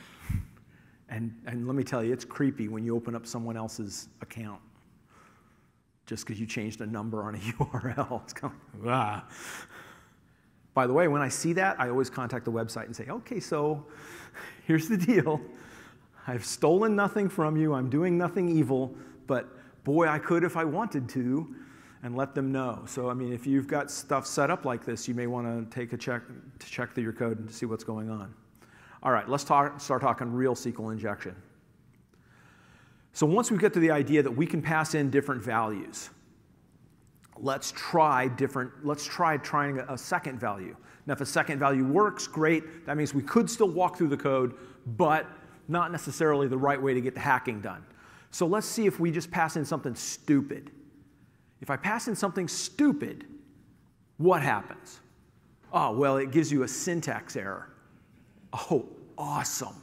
And let me tell you, it's creepy when you open up someone else's account just because you changed a number on a URL. It's kind of, ah. By the way, when I see that, I always contact the website and say, okay, so here's the deal. I've stolen nothing from you. I'm doing nothing evil, but boy, I could if I wanted to, and let them know. So, I mean, if you've got stuff set up like this, you may want to take a check through your code and see what's going on. All right, let's start talking real SQL injection. So once we get to the idea that we can pass in different values, let's try trying a second value. Now, if a second value works, great. That means we could still walk through the code, but not necessarily the right way to get the hacking done. So let's see if we just pass in something stupid. If I pass in something stupid, what happens? Oh, well, it gives you a syntax error. Oh, awesome.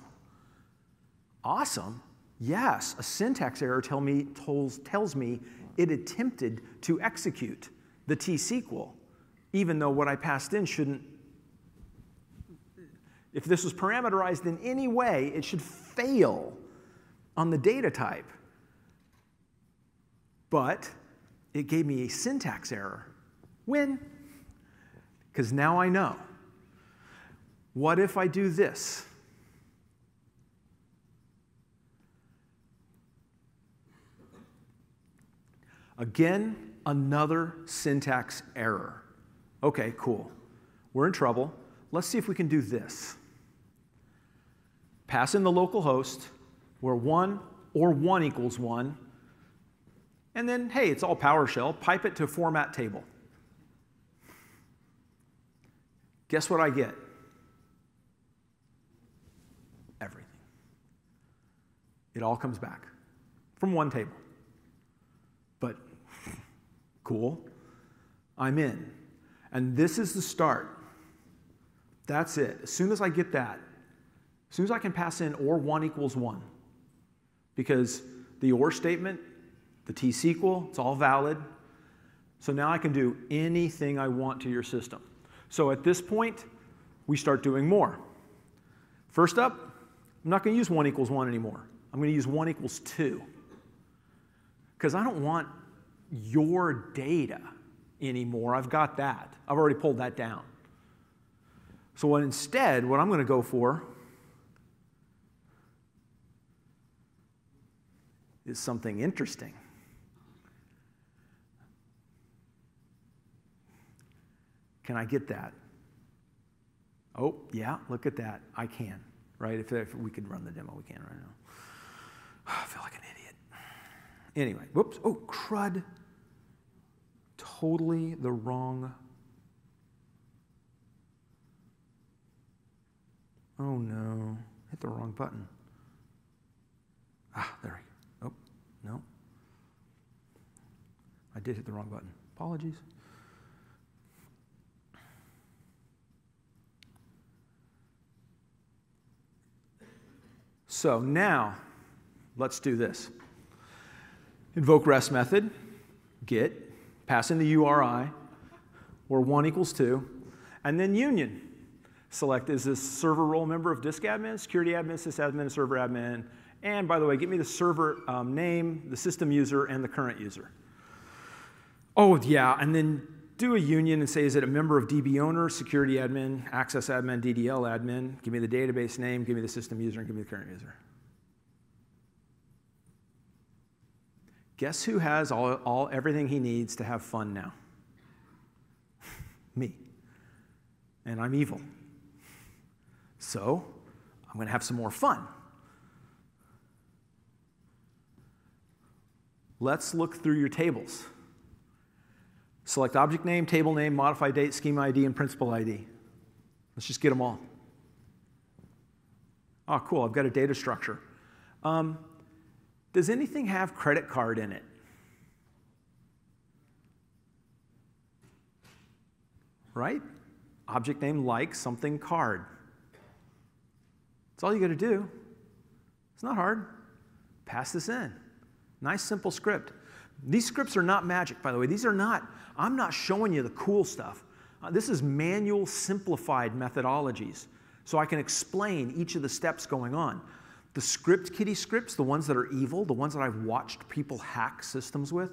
Awesome? Yes, a syntax error tells me it attempted to execute the T-SQL, even though what I passed in shouldn't. If this was parameterized in any way, it should fail on the data type. But it gave me a syntax error. When? Because now I know. What if I do this? Again, another syntax error. Okay, cool. We're in trouble. Let's see if we can do this. Pass in the local host where 1 or 1 equals 1. And then, hey, it's all PowerShell. Pipe it to format table. Guess what I get? Everything. It all comes back from one table. But cool, I'm in. And this is the start. That's it. As soon as I get that, as soon as I can pass in or 1 equals 1, because the or statement, the T-SQL, it's all valid. So now I can do anything I want to your system. So at this point, we start doing more. First up, I'm not going to use 1 equals 1 anymore. I'm going to use 1 equals 2. Because I don't want your data anymore. I've got that. I've already pulled that down. So instead, what I'm going to go for is something interesting. Can I get that? Oh, yeah, look at that. I can, right? If we could run the demo, we can right now. I feel like an idiot. Anyway, whoops. Oh, crud. Totally the wrong. Oh, no. Hit the wrong button. Ah, there we go. Oh, no. I did hit the wrong button. Apologies. So now, let's do this. Invoke REST method, get, pass in the URI, where 1 equals 2, and then union. Select, is this server role member of disk admin, security admin, sysadmin, server admin, and by the way, give me the server name, the system user, and the current user. Oh, yeah, and then do a union and say, is it a member of DB owner, security admin, access admin, DDL admin? Give me the database name, give me the system user, and give me the current user. Guess who has everything he needs to have fun now? Me. And I'm evil. So I'm going to have some more fun. Let's look through your tables. Select object name, table name, modify date, schema ID, and principal ID. Let's just get them all. Oh, cool, I've got a data structure. Does anything have credit card in it? Right? Object name like something card. That's all you got to do. It's not hard. Pass this in. Nice, simple script. These scripts are not magic, by the way. These are not, I'm not showing you the cool stuff. This is manual, simplified methodologies, so I can explain each of the steps going on. The script kiddie scripts, the ones that are evil, the ones that I've watched people hack systems with.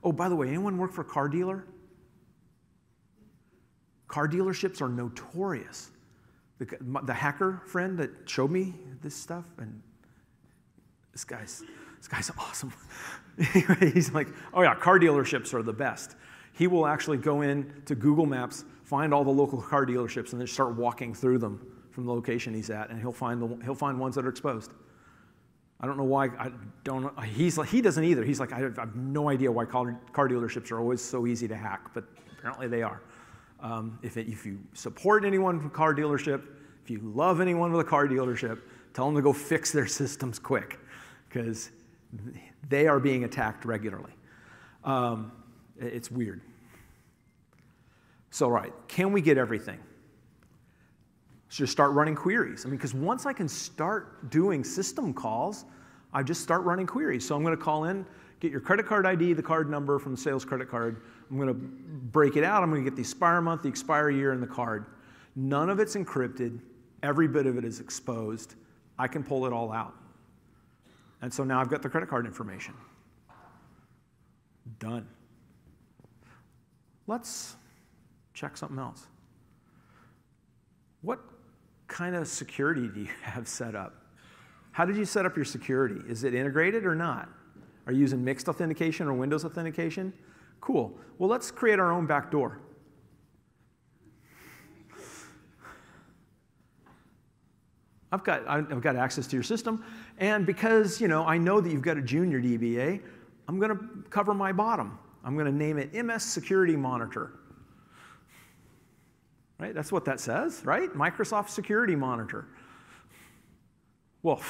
Oh, by the way, anyone work for a car dealer? Car dealerships are notorious. The hacker friend that showed me this stuff, and this guy's awesome. Anyway, he's like, oh yeah, car dealerships are the best. He will actually go in to Google Maps, find all the local car dealerships, and then start walking through them from the location he's at, and he'll find ones that are exposed. I don't know why. He doesn't either. He's like, I have no idea why car dealerships are always so easy to hack, but apparently they are. If you support anyone from a car dealership, if you love anyone with a car dealership, tell them to go fix their systems quick, because they are being attacked regularly. It's weird. So, right, can we get everything? Let's just start running queries. I mean, because once I can start doing system calls, I just start running queries. So I'm going to call in, get your credit card ID, the card number from the sales credit card. I'm going to break it out. I'm going to get the expire month, the expire year, and the card. None of it's encrypted. Every bit of it is exposed. I can pull it all out. And so now I've got the credit card information. Done. Let's check something else. What kind of security do you have set up? How did you set up your security? Is it integrated or not? Are you using mixed authentication or Windows authentication? Cool. Well, let's create our own backdoor. I've got access to your system, and because I know that you've got a junior DBA, I'm going to cover my bottom. I'm going to name it MS Security Monitor. Right? That's what that says, right? Microsoft Security Monitor. Well,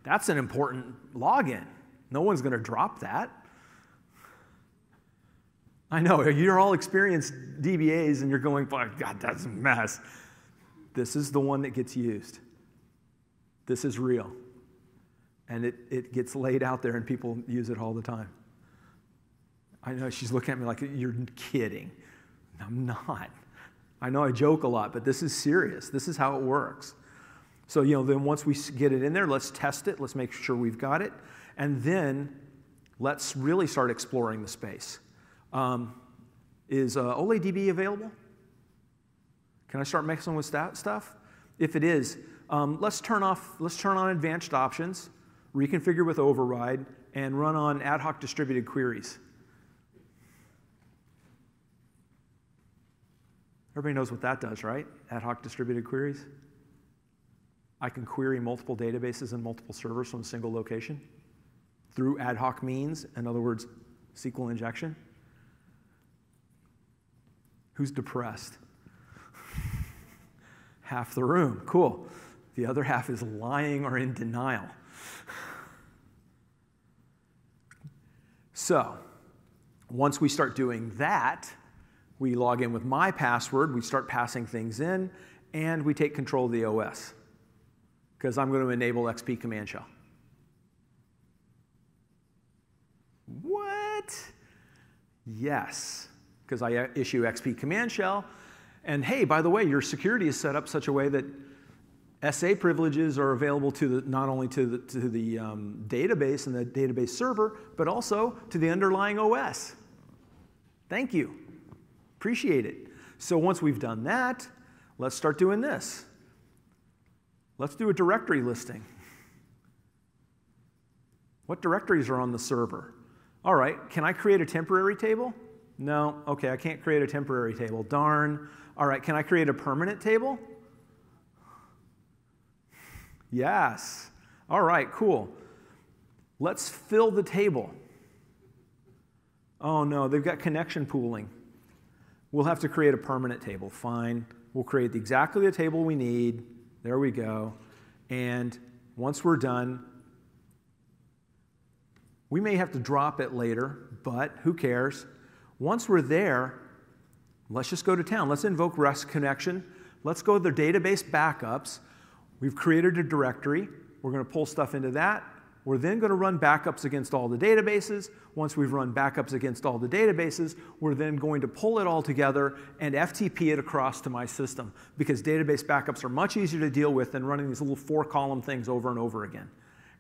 that's an important login. No one's going to drop that. I know, you're all experienced DBAs, and you're going, oh, God, that's a mess. This is the one that gets used. This is real. And it gets laid out there, and people use it all the time. I know she's looking at me like, you're kidding. I'm not. I know I joke a lot, but this is serious. This is how it works. So, then once we get it in there, let's test it. Let's make sure we've got it. And then let's really start exploring the space. Is OLEDB available? Can I start mixing with that stuff? If it is, let's turn on advanced options, reconfigure with override, and run on ad hoc distributed queries. Everybody knows what that does, right? Ad hoc distributed queries. I can query multiple databases and multiple servers from a single location through ad hoc means, in other words, Sql injection. Who's depressed? Half the room. Cool. The other half is lying or in denial. So, once we start doing that, we log in with my password, we start passing things in, and we take control of the OS. Because I'm going to enable XP command shell. What? Yes. Because I issue XP command shell. And hey, by the way, your security is set up such a way that SA privileges are available to not only to the database and the database server, but also to the underlying OS. Thank you. Appreciate it. So once we've done that, let's start doing this. Let's do a directory listing. What directories are on the server? All right, can I create a temporary table? No, okay, I can't create a temporary table. Darn. All right, can I create a permanent table? Yes. All right, cool. Let's fill the table. Oh no, they've got connection pooling. We'll have to create a permanent table. Fine. We'll create exactly the table we need. There we go. And once we're done, we may have to drop it later, but who cares? Once we're there, let's just go to town. Let's invoke REST connection. Let's go to the database backups. We've created a directory. We're going to pull stuff into that. We're then going to run backups against all the databases. Once we've run backups against all the databases, we're then going to pull it all together and FTP it across to my system, because database backups are much easier to deal with than running these little 4-column things over and over again.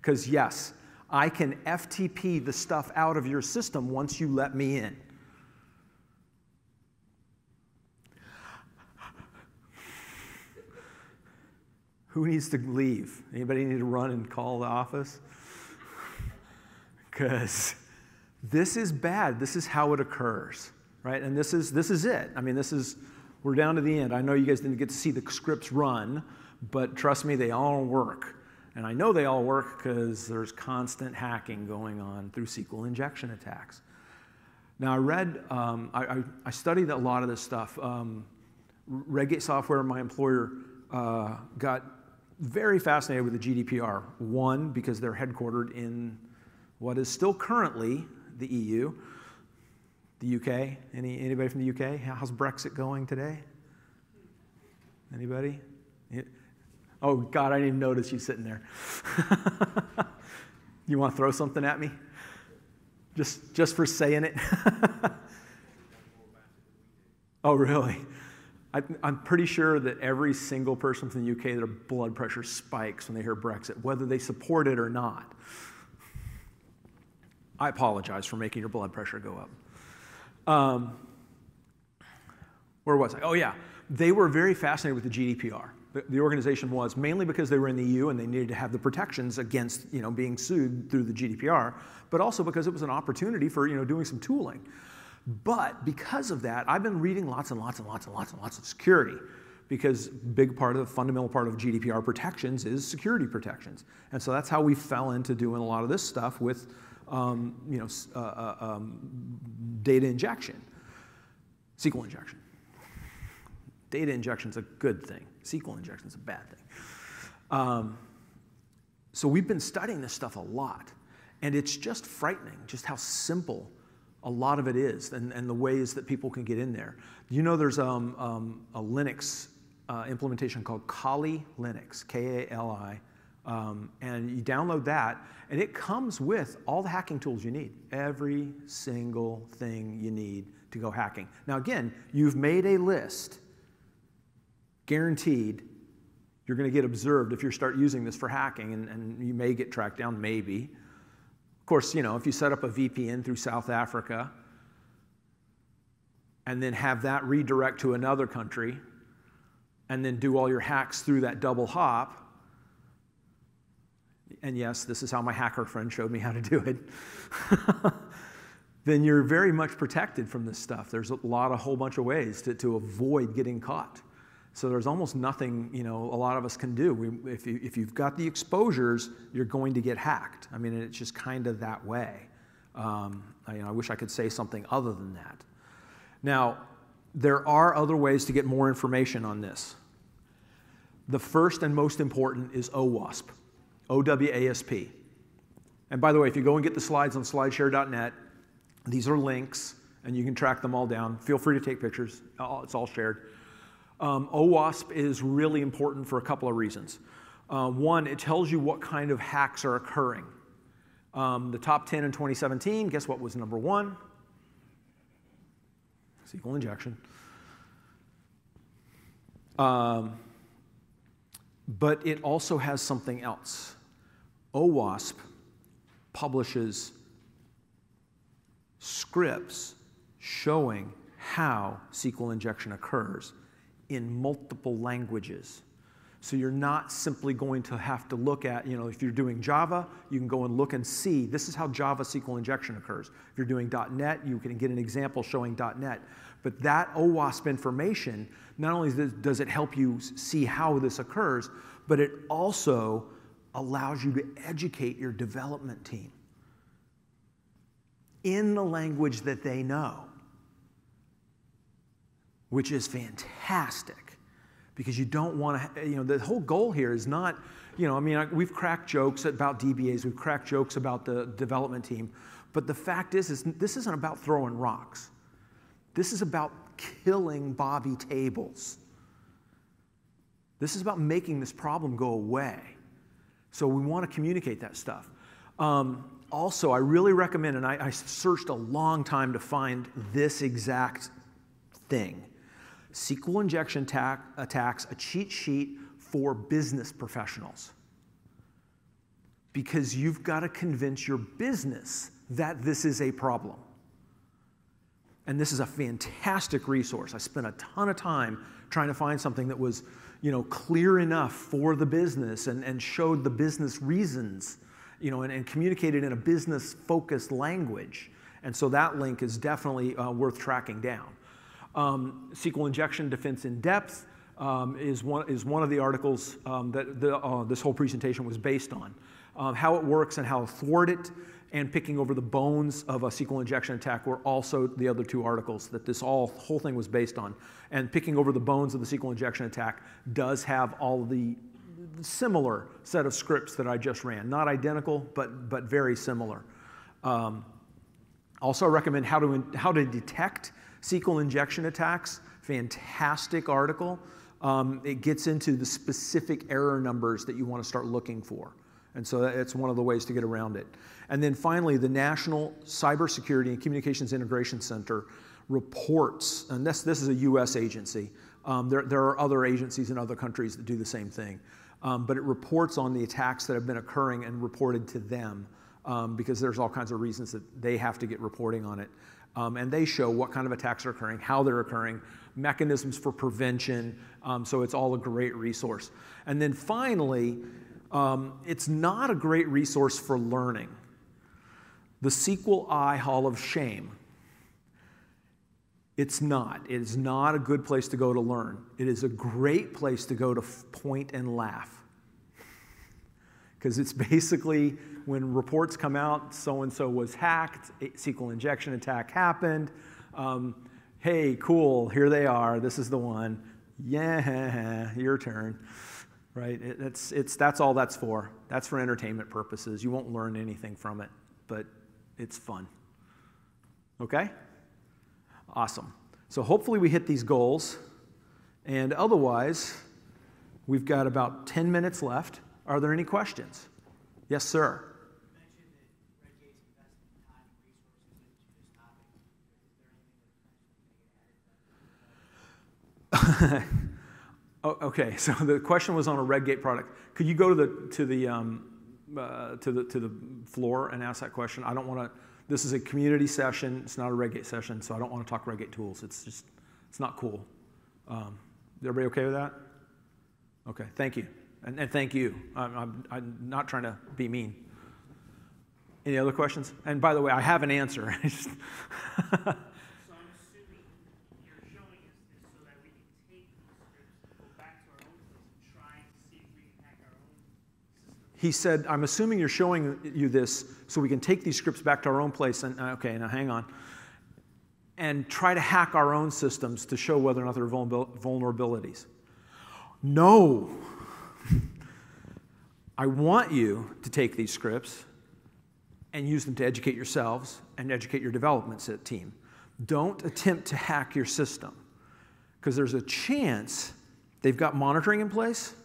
Because yes, I can FTP the stuff out of your system once you let me in. Who needs to leave? Anybody need to run and call the office? Because this is bad. This is how it occurs, right? And this is it. I mean, we're down to the end. I know you guys didn't get to see the scripts run, but trust me, they all work. And I know they all work because there's constant hacking going on through SQL injection attacks. Now, I read, I studied a lot of this stuff. Redgate Software, my employer, got very fascinated with the GDPR. One, because they're headquartered in what is still currently the EU, the UK. Anybody from the UK? How's Brexit going today? Anybody? Oh, God, I didn't even notice you sitting there. You want to throw something at me? Just for saying it? Oh, really? I'm pretty sure that every single person from the UK, their blood pressure spikes when they hear Brexit, whether they support it or not. I apologize for making your blood pressure go up. Where was I? Oh, yeah. They were very fascinated with the GDPR. the organization was, mainly because they were in the EU and they needed to have the protections against being sued through the GDPR, but also because it was an opportunity for doing some tooling. But because of that, I've been reading lots and lots and lots and lots and lots of security, because fundamental part of GDPR protections is security protections. And so that's how we fell into doing a lot of this stuff with data injection, SQL injection. Data injection is a good thing. SQL injection is a bad thing. So we've been studying this stuff a lot, and it's just frightening just how simple a lot of it is, and the ways that people can get in there. There's a Linux implementation called Kali Linux, K-A-L-I, and you download that, and it comes with all the hacking tools you need, every single thing you need to go hacking. Now again, you've made a list. Guaranteed, you're going to get observed if you start using this for hacking, and you may get tracked down, maybe. Of course, if you set up a VPN through South Africa and then have that redirect to another country and then do all your hacks through that double hop, and yes, this is how my hacker friend showed me how to do it, then you're very much protected from this stuff. There's a whole bunch of ways to avoid getting caught. So there's almost nothing, a lot of us can do. If you've got the exposures, you're going to get hacked. I mean, it's just kind of that way. I wish I could say something other than that. Now, there are other ways to get more information on this. The first and most important is OWASP, O-W-A-S-P. And by the way, if you go and get the slides on slideshare.net, these are links, and you can track them all down. Feel free to take pictures. It's all shared. OWASP is really important for a couple of reasons. One, it tells you what kind of hacks are occurring. The top 10 in 2017, guess what was number 1? SQL injection. But it also has something else. OWASP publishes scripts showing how SQL injection occurs in multiple languages. So you're not simply going to have to look at, if you're doing Java, you can go and look and see, this is how Java SQL injection occurs. If you're doing .NET, you can get an example showing .NET. But that OWASP information, not only does it help you see how this occurs, but it also allows you to educate your development team in the language that they know, which is fantastic, because you don't want to, the whole goal here is not, we've cracked jokes about DBAs, we've cracked jokes about the development team, but the fact is this isn't about throwing rocks. This is about killing Bobby tables. This is about making this problem go away. So we want to communicate that stuff. Also, I really recommend, and I searched a long time to find this exact thing, SQL injection attacks, a cheat sheet for business professionals. Because you've got to convince your business that this is a problem. And this is a fantastic resource. I spent a ton of time trying to find something that was, clear enough for the business and showed the business reasons, and communicated in a business-focused language. And so that link is definitely worth tracking down. SQL Injection Defense in Depth is one of the articles that this whole presentation was based on. How it works and how to thwart it, and picking over the bones of a SQL injection attack were also the other 2 articles that this whole thing was based on. And picking over the bones of the SQL injection attack does have all the similar set of scripts that I just ran. Not identical, but very similar. Also, I recommend how to detect SQL injection attacks. Fantastic article. It gets into the specific error numbers that you want to start looking for. And so it's one of the ways to get around it. And then finally, the National Cybersecurity and Communications Integration Center reports, and this is a US agency. There are other agencies in other countries that do the same thing. But it reports on the attacks that have been occurring and reported to them, because there's all kinds of reasons that they have to get reporting on it. and they show what kind of attacks are occurring, how they're occurring, mechanisms for prevention, so it's all a great resource. And then finally, it's not a great resource for learning. The SQL Hall of Shame. It's not. It is not a good place to go to learn. It is a great place to go to point and laugh. Because it's basically when reports come out, so-and-so was hacked, a SQL injection attack happened, hey, cool, here they are, this is the one, yeah, your turn, right? That's all that's for. That's for entertainment purposes. You won't learn anything from it, but it's fun. Okay? Awesome. So hopefully we hit these goals, and otherwise, we've got about 10 minutes left. Are there any questions? Yes, sir. You mentioned that Redgate's investment time and resources into this topic. Is there anything that Oh, okay, so the question was on a Redgate product. Could you go to the floor and ask that question? I don't want to. This is a community session. It's not a Redgate session, so I don't want to talk Redgate tools. It's not cool. Is everybody okay with that? Okay, thank you. And thank you. I'm not trying to be mean. Any other questions? And by the way, I have an answer. So I'm assuming you're showing us this so that we can take these scripts, go back to our own place, and try to see if we can hack our own system. He said, I'm assuming you're showing you this so we can take these scripts back to our own place. And okay, now hang on. And try to hack our own systems to show whether or not there are vulnerabilities. No. I want you to take these scripts and use them to educate yourselves and educate your development team. Don't attempt to hack your system, because there's a chance they've got monitoring in place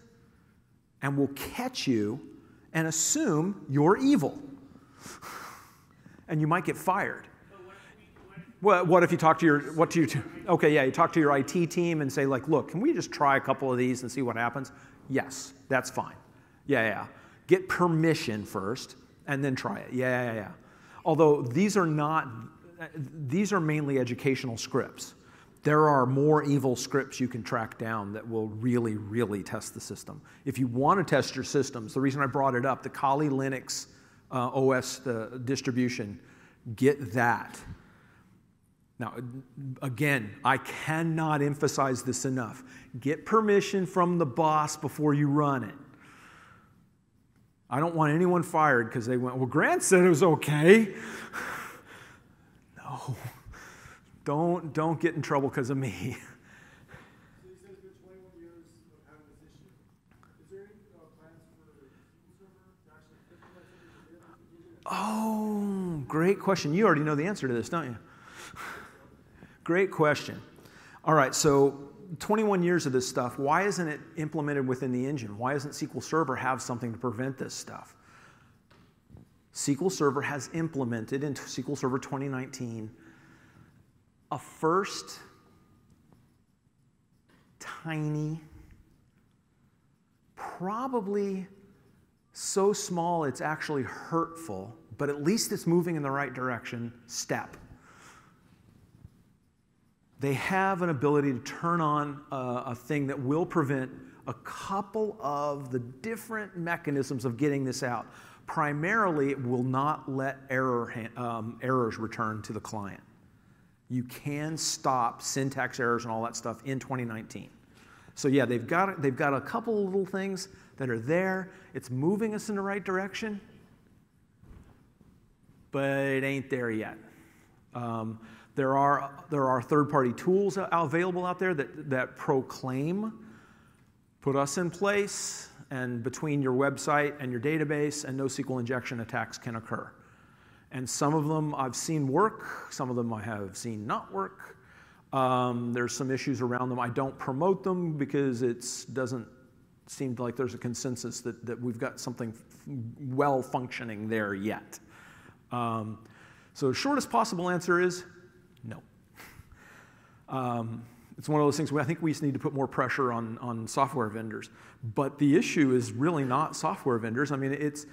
and will catch you and assume you're evil. And you might get fired. What if you talk to your, you talk to your IT team and say, like, look, can we just try a couple of these and see what happens? Yes, that's fine. Yeah. Get permission first and then try it. Yeah. Although these are mainly educational scripts. There are more evil scripts you can track down that will really, really test the system. If you want to test your systems, the reason I brought it up, the Kali Linux OS distribution, get that. Now, again, I cannot emphasize this enough. Get permission from the boss before you run it. I don't want anyone fired because they went, well, Grant said it was okay. No. Don't get in trouble because of me. So you said it's been 21 years of having this issue. Is there any plans for SQL Server to actually implement something? Oh, great question. You already know the answer to this, don't you? Great question. All right, so 21 years of this stuff, why isn't it implemented within the engine? Why doesn't SQL Server have something to prevent this stuff? SQL Server has implemented in SQL Server 2019 a first tiny, probably so small it's actually hurtful, but at least it's moving in the right direction, step. They have an ability to turn on a thing that will prevent a couple of the different mechanisms of getting this out. Primarily, it will not let errors return to the client. You can stop syntax errors and all that stuff in 2019. So yeah, they've got a couple of little things that are there. It's moving us in the right direction, but it ain't there yet. There are third-party tools available out there that proclaim, put us in place, and between your website and your database, and no SQL injection attacks can occur. And some of them I've seen work, some of them I have seen not work. There's some issues around them. I don't promote them because it doesn't seem like there's a consensus that we've got something well functioning there yet. So the shortest possible answer is no. It's one of those things where I think we just need to put more pressure on software vendors. But the issue is really not software vendors. I mean, it's,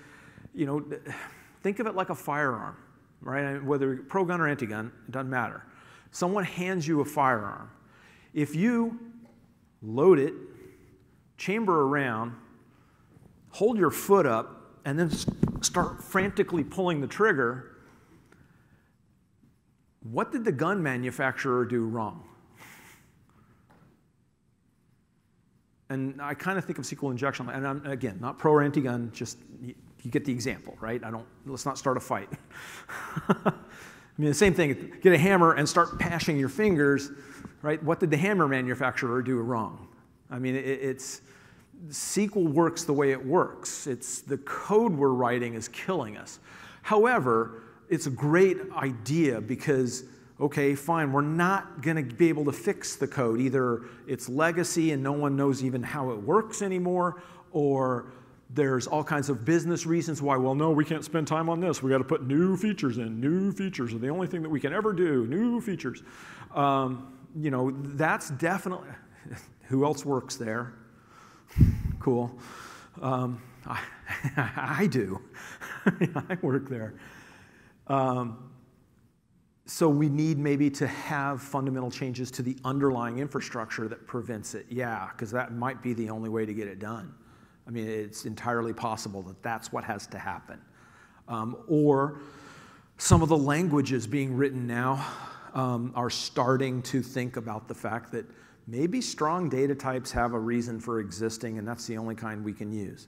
think of it like a firearm. right? Whether pro-gun or anti-gun, it doesn't matter. Someone hands you a firearm. If you load it, chamber around, hold your foot up, and then start frantically pulling the trigger, what did the gun manufacturer do wrong? And I kind of think of SQL injection, and I'm, again, not pro or anti-gun, just you get the example, right? Let's not start a fight. I mean, the same thing, get a hammer and start pashing your fingers, right? What did the hammer manufacturer do wrong? I mean, SQL works the way it works. It's the code we're writing is killing us. However, it's a great idea because, okay, fine, we're not going to be able to fix the code. Either it's legacy and no one knows even how it works anymore, or there's all kinds of business reasons why, well, no, we can't spend time on this. We got to put new features in. New features are the only thing that we can ever do. New features. You know, that's definitely, who else works there? Cool. I do. I work there. So we need maybe to have fundamental changes to the underlying infrastructure that prevents it. Yeah, because that might be the only way to get it done. I mean, it's entirely possible that that's what has to happen. Or some of the languages being written now are starting to think about the fact that maybe strong data types have a reason for existing, and that's the only kind we can use.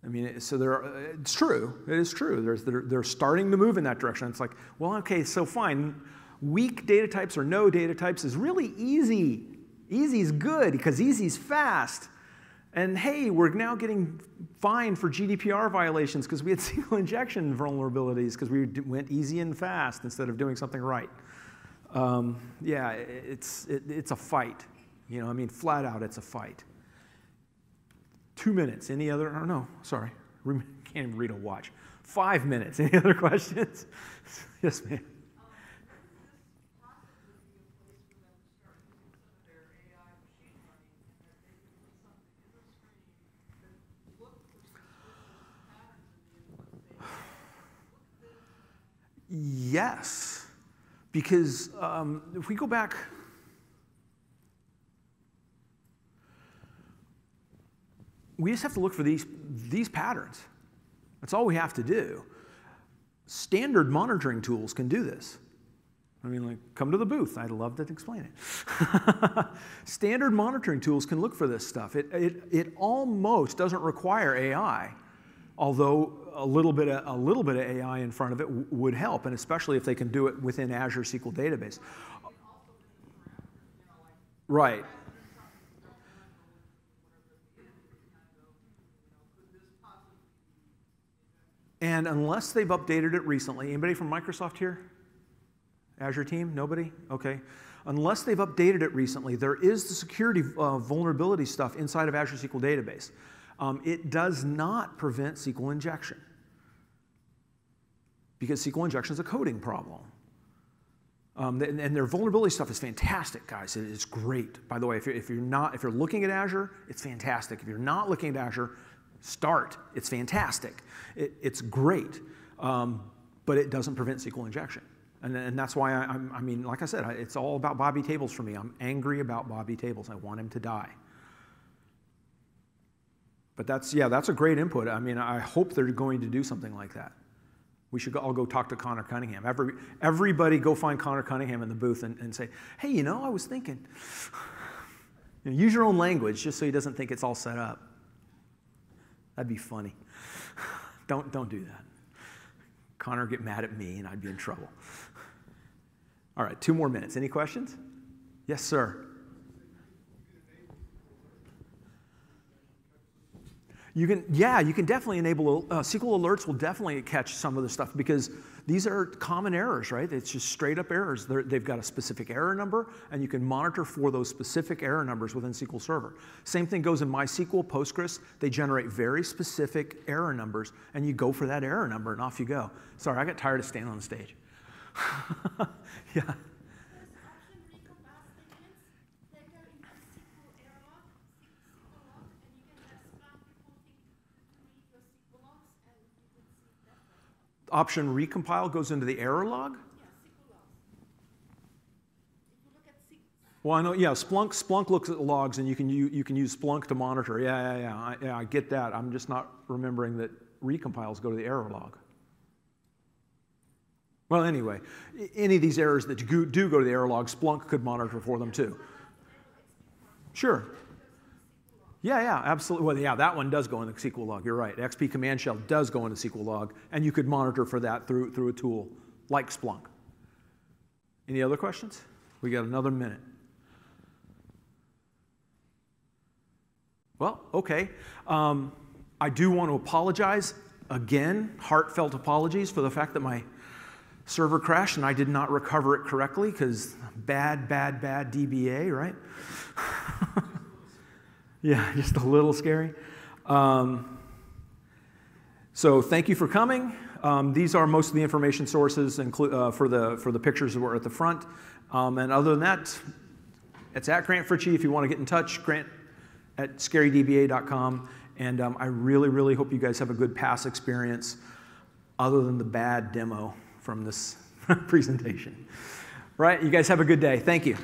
I mean, so it's true. It is true. They're starting to move in that direction. It's like, well, okay, so fine. Weak data types or no data types is really easy. Easy is good because easy is fast. And hey, we're now getting fined for GDPR violations because we had Sql injection vulnerabilities because we went easy and fast instead of doing something right. Yeah, it's a fight. You know, I mean, flat out, it's a fight. 2 minutes. Any other? Oh, no, sorry. Can't even read a watch. 5 minutes. Any other questions? Yes, ma'am. Yes, because if we go back, we just have to look for these patterns. That's all we have to do. Standard monitoring tools can do this. I mean, like, come to the booth. I'd love to explain it. Standard monitoring tools can look for this stuff. It almost doesn't require AI, although a little bit of AI in front of it would help, and especially if they can do it within Azure SQL database. Right. And unless they've updated it recently, anybody from Microsoft here? Azure team? Nobody? Okay. Unless they've updated it recently, there is the security vulnerability stuff inside of Azure SQL database. It does not prevent SQL injection because SQL injection is a coding problem. And their vulnerability stuff is fantastic, guys. It's great. By the way, if you're looking at Azure, it's fantastic. If you're not looking at Azure, start. It's fantastic. It's great, but it doesn't prevent SQL injection. And that's why I mean, like I said, it's all about Bobby Tables for me. I'm angry about Bobby Tables. I want him to die. But that's a great input. I mean, I hope they're going to do something like that. We should all go talk to Connor Cunningham. Everybody go find Connor Cunningham in the booth and say, hey, you know, I was thinking. You know, use your own language just so he doesn't think it's all set up. That'd be funny. Don't do that. Connor would get mad at me and I'd be in trouble. All right, 2 more minutes. Any questions? Yes, sir. You can definitely enable, SQL Alerts will definitely catch some of the stuff because these are common errors, right? It's just straight up errors. They've got a specific error number, and you can monitor for those specific error numbers within SQL Server. Same thing goes in MySQL, Postgres. They generate very specific error numbers, and you go for that error number, and off you go. Sorry, I got tired of standing on the stage. Yeah. Option recompile goes into the error log? Well, I know, yeah, Splunk looks at logs, and you can use Splunk to monitor. Yeah, I get that. I'm just not remembering that recompiles go to the error log. Well, anyway, any of these errors that do go to the error log, Splunk could monitor for them too. Sure. Yeah, absolutely. Well, yeah, that one does go in the SQL log. You're right. XP command shell does go in the SQL log, and you could monitor for that through a tool like Splunk. Any other questions? We got another minute. Well, okay. I do want to apologize again, heartfelt apologies for the fact that my server crashed and I did not recover it correctly, because bad DBA, right? Yeah, just a little scary. So thank you for coming. These are most of the information sources for the pictures that were at the front. And other than that, it's at Grant Fritchey if you want to get in touch, grant@scarydba.com. And I really hope you guys have a good pass experience other than the bad demo from this presentation. Right, you guys have a good day. Thank you.